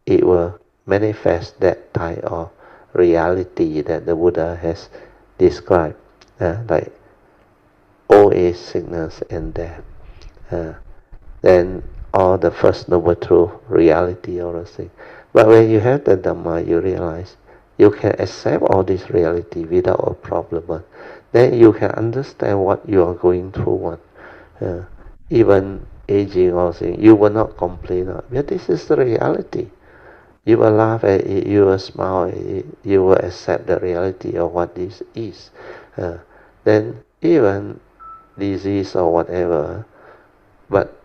it will manifest that type of reality that the Buddha has described, like old age, sickness, and death. Then all the First Noble Truth, reality, all those things. But when you have the Dhamma, you realize you can accept all this reality without a problem. Then you can understand what you are going through. Even aging or things, you will not complain. But this is the reality. You will laugh at it, you will smile at it, you will accept the reality of what this is. Then even disease or whatever, but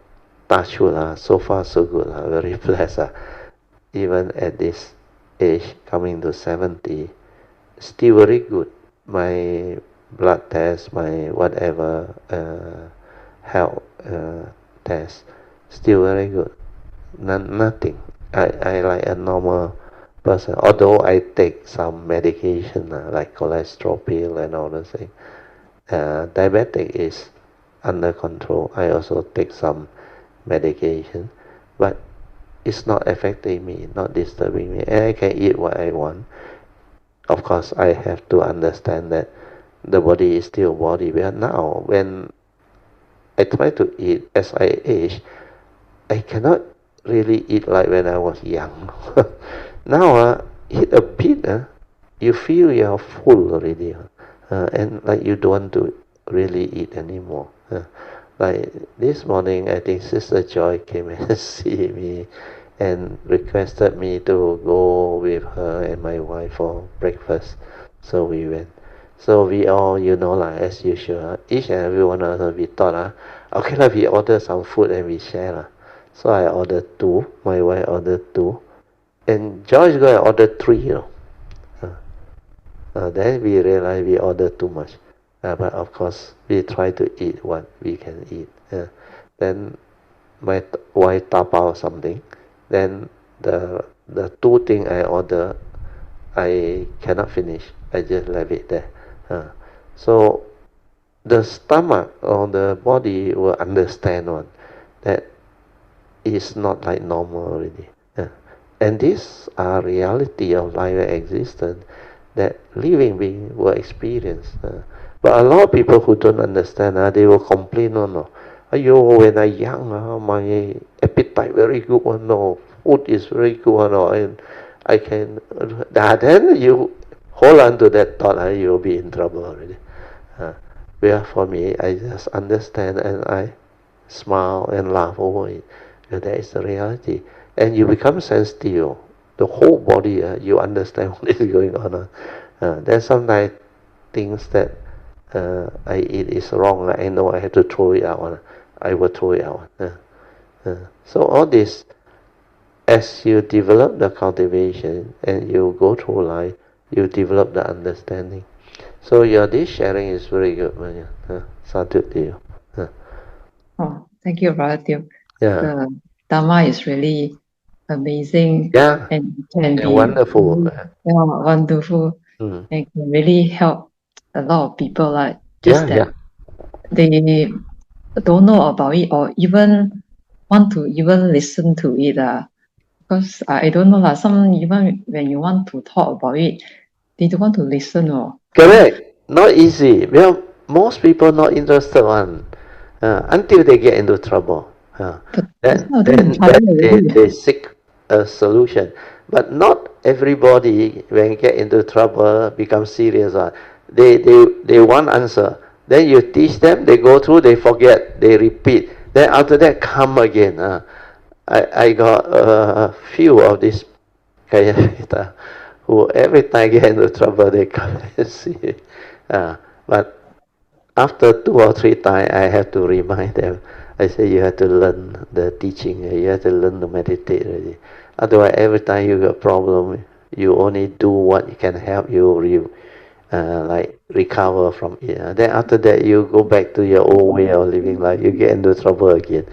touch wood, so far so good, very blessed. Even at this age, coming to 70, still very good. My blood test, my whatever health test, still very good. Nothing. I like a normal person. Although I take some medication like cholesterol pill and all those things. Diabetic is under control. I also take some medication, but it's not affecting me, not disturbing me, and I can eat what I want. Of course, I have to understand that the body is still body. But now, when I try to eat as I age, I cannot really eat like when I was young. Now, eat a bit, you feel you're full already, and like you don't want to really eat anymore. Like this morning, I think Sister Joy came and see me and requested me to go with her and my wife for breakfast. So we went. So we all, like as usual, each and every one of us, we thought, okay, we order some food and we share. So I ordered 2, my wife ordered 2, and Joyce go and order 3, Then we realized we ordered too much. But of course, we try to eat what we can eat. Then my wife tap out something. Then the 2 thing I order, I cannot finish. I just left it there. So the stomach or the body will understand that is not like normal already. And these are reality of life and existence that living being will experience. But a lot of people who don't understand, they will complain, no. Ayo, when I young, my appetite very good one, no. Food is very good one, no. And I can, then you hold on to that thought, you'll be in trouble already. Where for me, I just understand and I smile and laugh over it. And that is the reality. And you become sensitive. The whole body, you understand what is going on. There's sometimes things that I eat is wrong. I know I have to throw it out. I will throw it out. So all this, as you develop the cultivation and you go through life, you develop the understanding. So your this sharing is very good, Manya. Sadhu to you. Oh, thank you, Brother Teo. Yeah. The Dhamma is really amazing, Yeah. and can be Wonderful. really, wonderful, Mm. and can really help a lot of people. Like just Yeah. that they don't know about it, or even want to even listen to it. Because I don't know lah. Some even when you want to talk about it, they don't want to listen. Correct. Not easy. Well, most people not interested one until they get into trouble. But Then, some of them in then, trouble then already. they seek a solution. But not everybody, when you get into trouble, become serious. They want answer. Then you teach them, they go through, they forget, they repeat. Then after that, come again. I got a few of these kaya who every time get into trouble, they come and see. But after 2 or 3 times, I have to remind them. I say you have to learn the teaching. You have to learn to meditate already. Otherwise, every time you got problem, you only do what can help you like recover from it. Then after that, you go back to your old way of living life. You get into trouble again.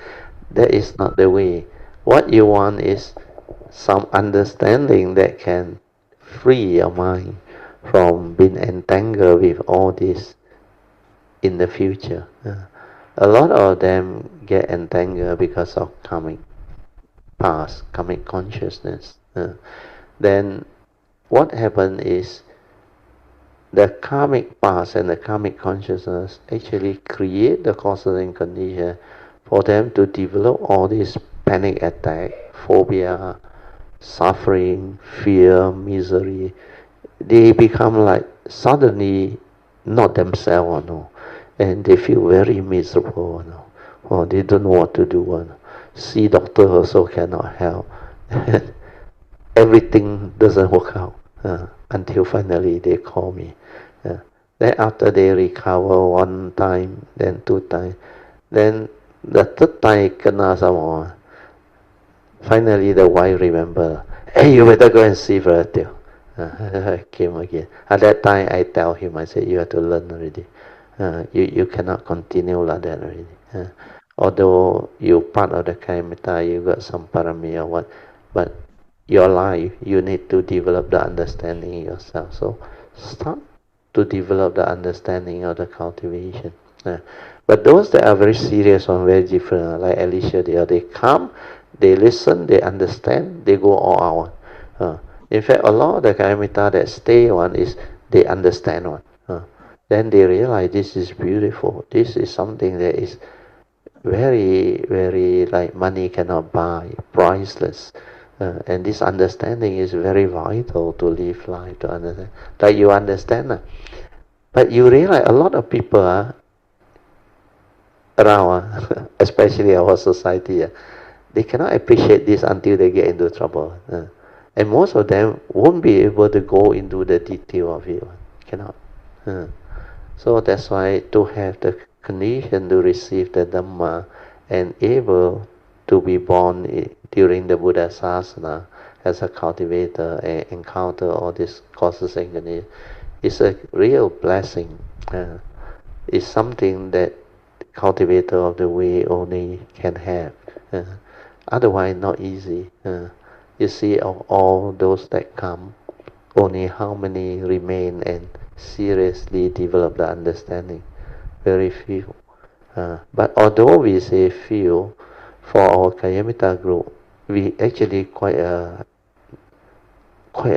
That is not the way. What you want is some understanding that can free your mind from being entangled with all this in the future. A lot of them get entangled because of karmic past, karmic consciousness. Then what happens is the karmic past and the karmic consciousness actually create the causes and conditions for them to develop all this panic attack, phobia, suffering, fear, misery. They become like suddenly not themselves, and they feel very miserable. They don't know what to do. See doctor also cannot help. Everything doesn't work out until finally they call me. Then after they recover 1 time, then 2 times, then the third time kena some more. Finally, the wife remember, hey, you better go and see Brother Teo. Came again. At that time, I tell him, I said, you have to learn already. You cannot continue like that already. Although you part of the Kaimita, you got some parami or what, but your life, you need to develop the understanding yourself. So start to develop the understanding of the cultivation. But those that are very serious or very different, like Alicia, they come, they listen, they understand, they go all out. In fact, a lot of the Kaimita that stay on is they understand one. Then they realize this is beautiful. This is something that is very, very like money cannot buy, priceless. And this understanding is very vital to live life, to understand. Like you understand. But you realize a lot of people around, especially our society, they cannot appreciate this until they get into trouble. And most of them won't be able to go into the detail of it. Cannot. So that's why to have the condition to receive the Dhamma and able to be born during the Buddha Sasana as a cultivator and encounter all these causes and conditions is a real blessing. It's something that cultivator of the way only can have. Otherwise, not easy. You see, of all those that come, only how many remain and seriously develop the understanding? Very few. But although we say few, for our Kayamita group, we actually quite a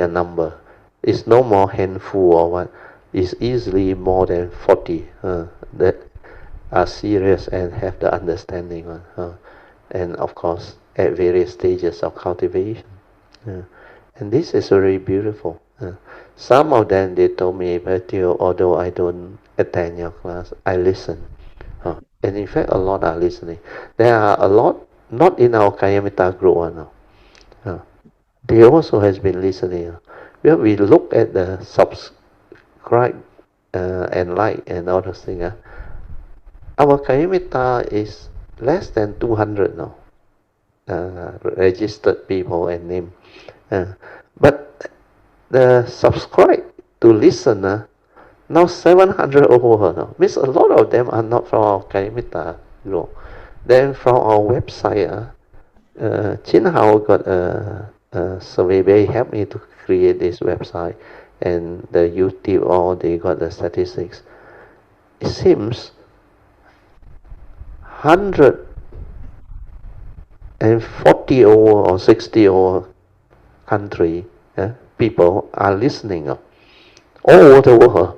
number. It's no more handful or what. It's easily more than 40 that are serious and have the understanding. And of course, at various stages of cultivation. And this is very beautiful. Some of them, they told me, Matthew, although I don't attend your class, I listen. And in fact, a lot are listening. There are a lot, not in our Kayamita group. They also has been listening. Well, we look at the subscribe and like and all those things. Our Kayamita is less than 200 now. Registered people and name. But the subscribe to listen now 700 over now. Means a lot of them are not from our Kayamita group. Then from our website, Chin Hao got a survey. They helped me to create this website, and the YouTube, all they got the statistics. It seems 140 over or 60 over country people are listening all over the world.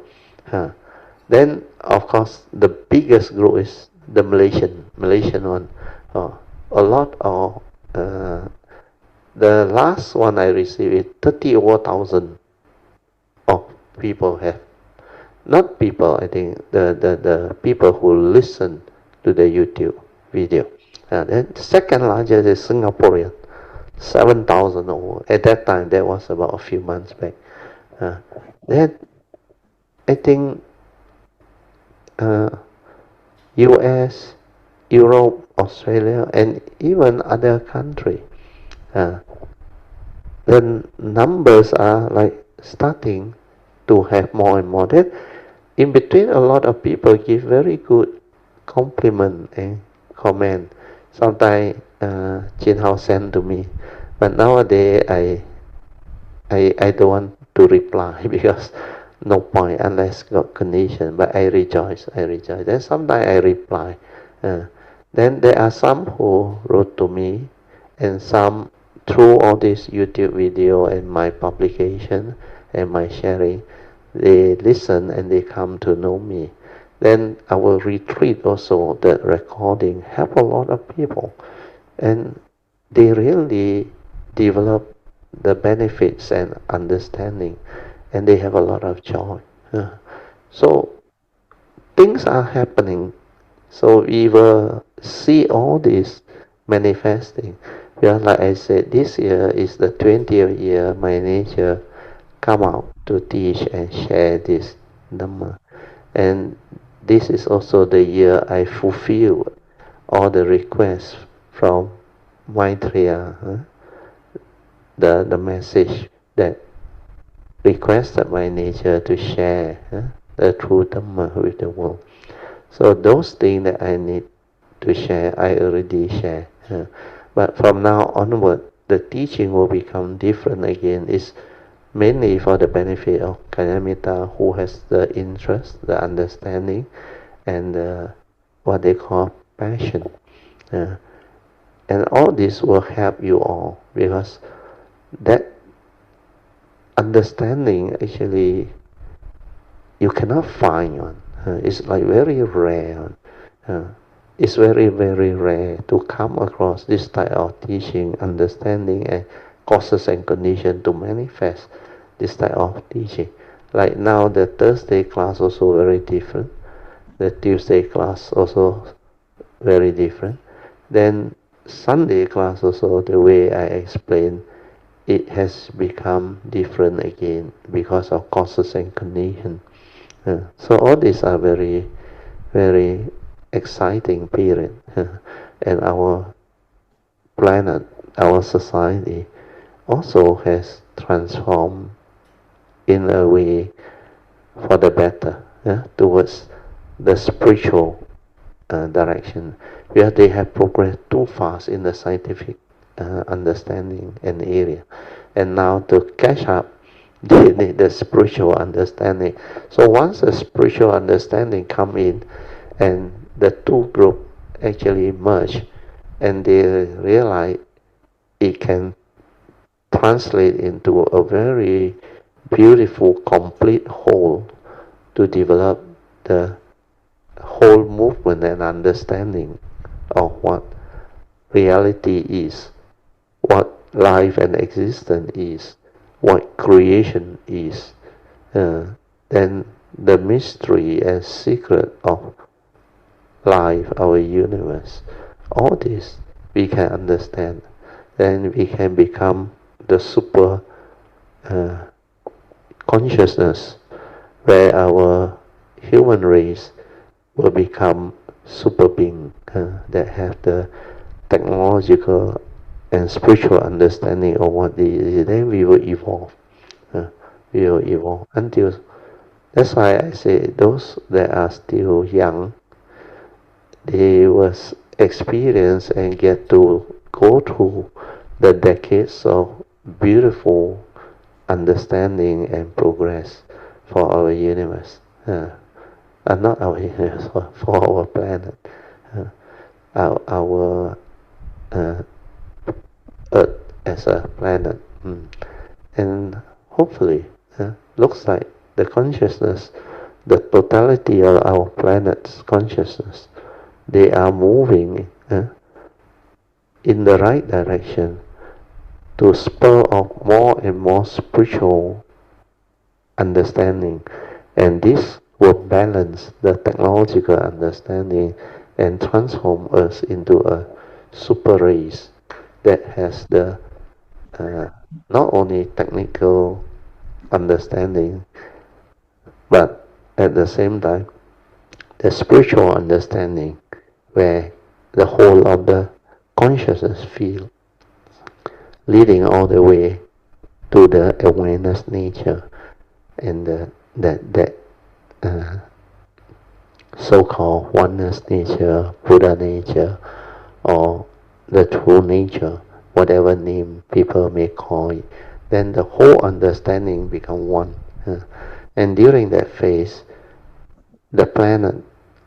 Then of course the biggest group is the Malaysian one. A lot of the last one I received is 30 over thousand of people have. Not people, I think the people who listen to the YouTube video. Then second largest is Singaporean, 7,000 over. At that time, that was about a few months back. Then I think US, Europe, Australia, and even other country. The numbers are like starting to have more and more. Then in between, a lot of people give very good compliment and comment. Sometimes Chin Hao send to me, but nowadays I don't want to reply because no point unless got condition. But I rejoice. Then sometimes I reply. Then there are some who wrote to me, and some through all this YouTube video and my publication and my sharing, they listen and they come to know me. Then our retreat also, the recording, help a lot of people, and they really develop the benefits and understanding, and they have a lot of joy. So things are happening. So we will see all this manifesting. Yeah, like I said, this year is the 20th year my nature come out to teach and share this Dhamma. And this is also the year I fulfill all the requests from Maitreya, the message that requested my nature to share the true Dhamma with the world. So those things that I need to share, I already share. But from now onward, the teaching will become different again. It's mainly for the benefit of Kayamita who has the interest, the understanding, and what they call passion. And all this will help you all, because that understanding actually you cannot find one. It's like very rare. It's very, very rare to come across this type of teaching, understanding, and causes and conditions to manifest this type of teaching. Like now, the Thursday class also very different. The Tuesday class also very different. Then Sunday class also, the way I explain, it has become different again because of causes and conditions. So all these are very, very exciting period. And our planet, our society also has transformed in a way for the better, towards the spiritual direction, where they have progressed too fast in the scientific understanding and area, and now to catch up they need the spiritual understanding. So once the spiritual understanding come in and the two group actually merge, and they realize it can translate into a very beautiful, complete whole to develop the whole movement and understanding of what reality is, what life and existence is, what creation is, then the mystery and secret of life, our universe, all this we can understand. Then we can become the super consciousness, where our human race will become super being that have the technological and spiritual understanding of what it is. Then we will evolve. We will evolve until. That's why I say those that are still young, they will experience and get to go through the decades of beautiful understanding and progress for our universe. Not our universe, for our planet. Our Earth as a planet. And hopefully, looks like the consciousness, the totality of our planet's consciousness, they are moving in the right direction to spur off more and more spiritual understanding, and this will balance the technological understanding and transform us into a super race that has the not only technical understanding, but at the same time the spiritual understanding, where the whole of the consciousness field leading all the way to the awareness nature and that so-called oneness nature, Buddha nature, or the true nature, whatever name people may call it, then the whole understanding become one. And during that phase, the planet,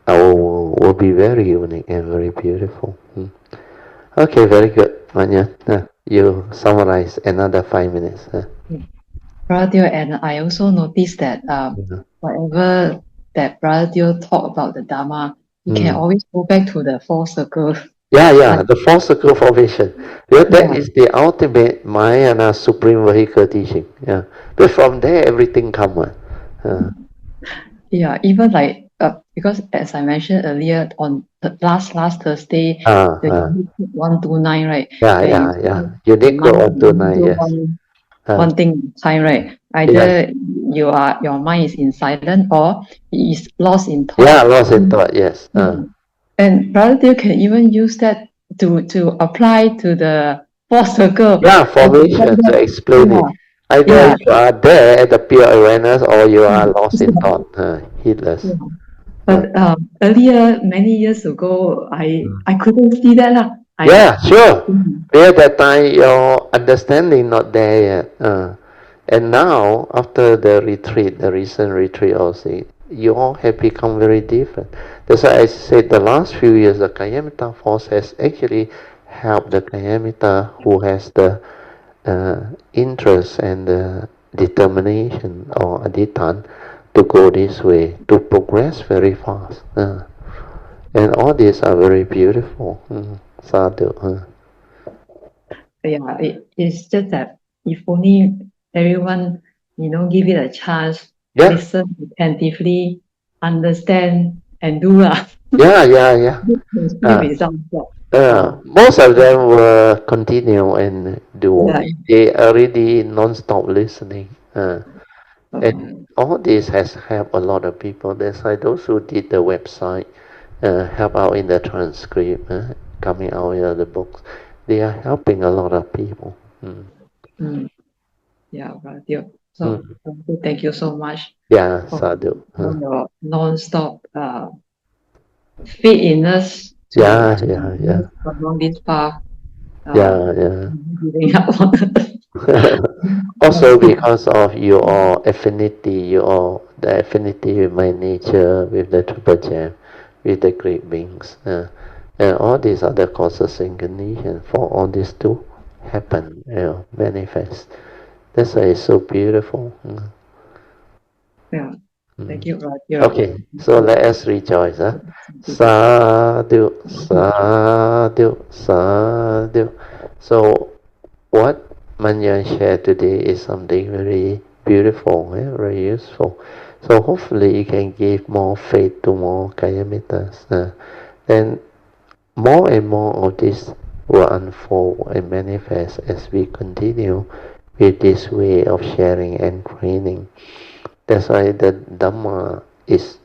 our world, will be very unique and very beautiful. Okay, very good, Manya. You summarize another 5 minutes. Brother Teo, and I also noticed that whatever that Brother Teo talk about the Dharma, you can always go back to the four circles. Yeah, the four circle formation. Well, that is the ultimate Mahayana supreme vehicle teaching. Yeah, but from there everything comes. Yeah, even like because as I mentioned earlier on the last Thursday, the 129, right? Yeah. Unique mind 129, yes. One thing in time, right? Either your mind is in silence or it is lost in thought. Yeah, lost in thought, yes. And Brother Teo can even use that to apply to the fourth circle. Yeah, formation to explain it. Either you are there at the pure awareness or you are lost in thought, heedless. Yeah. But earlier, many years ago, I couldn't see that lah. Sure. At that time, your understanding not there yet. And now, after the retreat, the recent retreat also, you all have become very different. That's why I said the last few years, the Kayamita force has actually helped the Kayamita who has the interest and the determination or adhitan to go this way, to progress very fast. And all these are very beautiful. Sadhu. Yeah, it's just that if only everyone, give it a chance, listen attentively, understand, and do lah. Yeah. Results. Most of them will continue and do. They already non-stop listening. And all this has helped a lot of people. That's why those who did the website, help out in the transcript, coming out in the books, they are helping a lot of people. Yeah, Brother Teo. So thank you so much. Yeah, Sadhu. For your non-stop faith in us Yeah. along this path. Yeah. Also because of your affinity, the affinity with my nature, with the Triple Gem, with the great beings. And all these are the causes and conditions for all this to happen, manifest. That's why it's so beautiful. Yeah. Thank you, Rod. Okay, so let us rejoice. Sadhu, sadhu, sadhu. So what Manya shared today is something very beautiful, very useful. So hopefully you can give more faith to more Kayamittas. Then more and more of this will unfold and manifest as we continue with this way of sharing and training. That's why the Dhamma is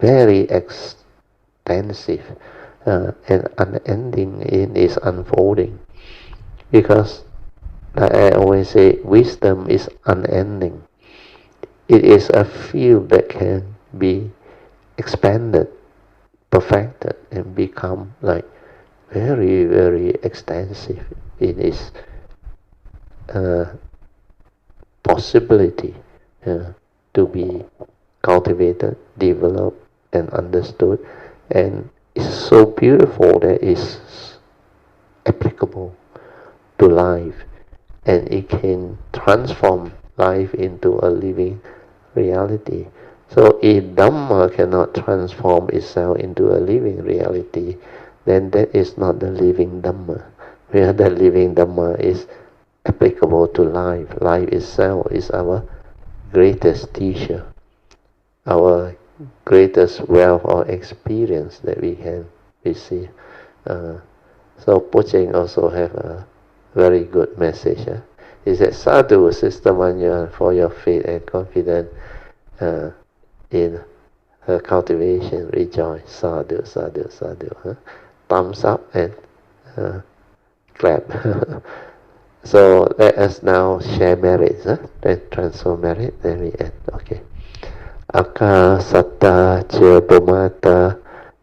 very extensive and unending in its unfolding. Because, like I always say, wisdom is unending. It is a field that can be expanded, perfected, and become like very, very extensive in its possibility to be cultivated, developed, and understood. And it's so beautiful that it's applicable to life, and it can transform life into a living reality. So if Dhamma cannot transform itself into a living reality, then that is not the living Dhamma. Where the living Dhamma is applicable to life. Life itself is our greatest teacher, our greatest wealth or experience that we can receive. So Pocheng also have a very good message. He said, Sadhu, Sister Mun Yuen, for your faith and confidence in her cultivation. Rejoice. Sadhu, sadhu, sadhu. Thumbs up and clap. So let us now share merits. Then transfer merit, then we end. Okay. Akasatta ca Bhumata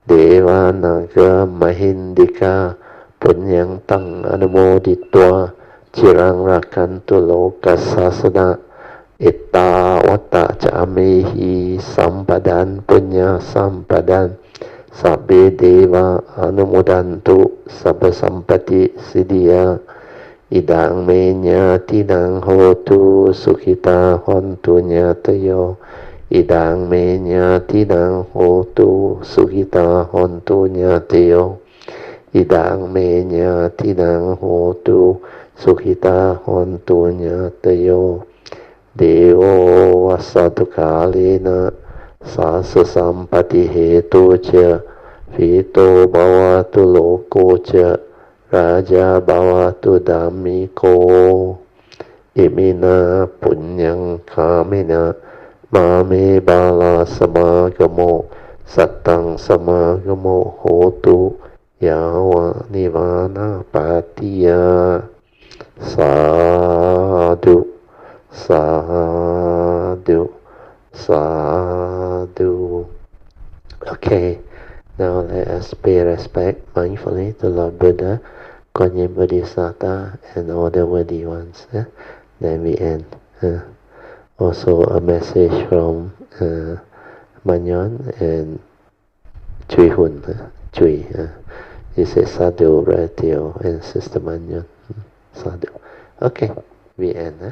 Deva Naga Mahindika Punyang Tang Anumoditwa Chirang Rakantu Loka Sasana Itta Vata Ca Amehi Sampadan Punya Sampadan Sabbe Deva Anumodantu Sabba Sampati Siddhya Idang Menya Tidang Hotu Sukhita Hontu Nyatayo Idang menya tidang hotu sukita hontu nyateo. Idang menya tidang hotu sukita hontu nyateo. Devo vasatu kalena sasa sampati hetu ca. Vito bhavatu loko ca. Raja bhavatu dhammiko. Imina punyang kamina. Mame bala samagamo satang samagamo hotu yawa nivana patiya. Sadhu, sadhu, sadhu. Okay, now let us pay respect mindfully to Lord Buddha, Kuan Yin Bodhisattva, and all the worthy ones. Then we end. Also a message from Mun Yuen and Chui Hun. Chui. He says Sadhu, Ratio, and Sister Mun Yuen. Sadhu. Okay, we end.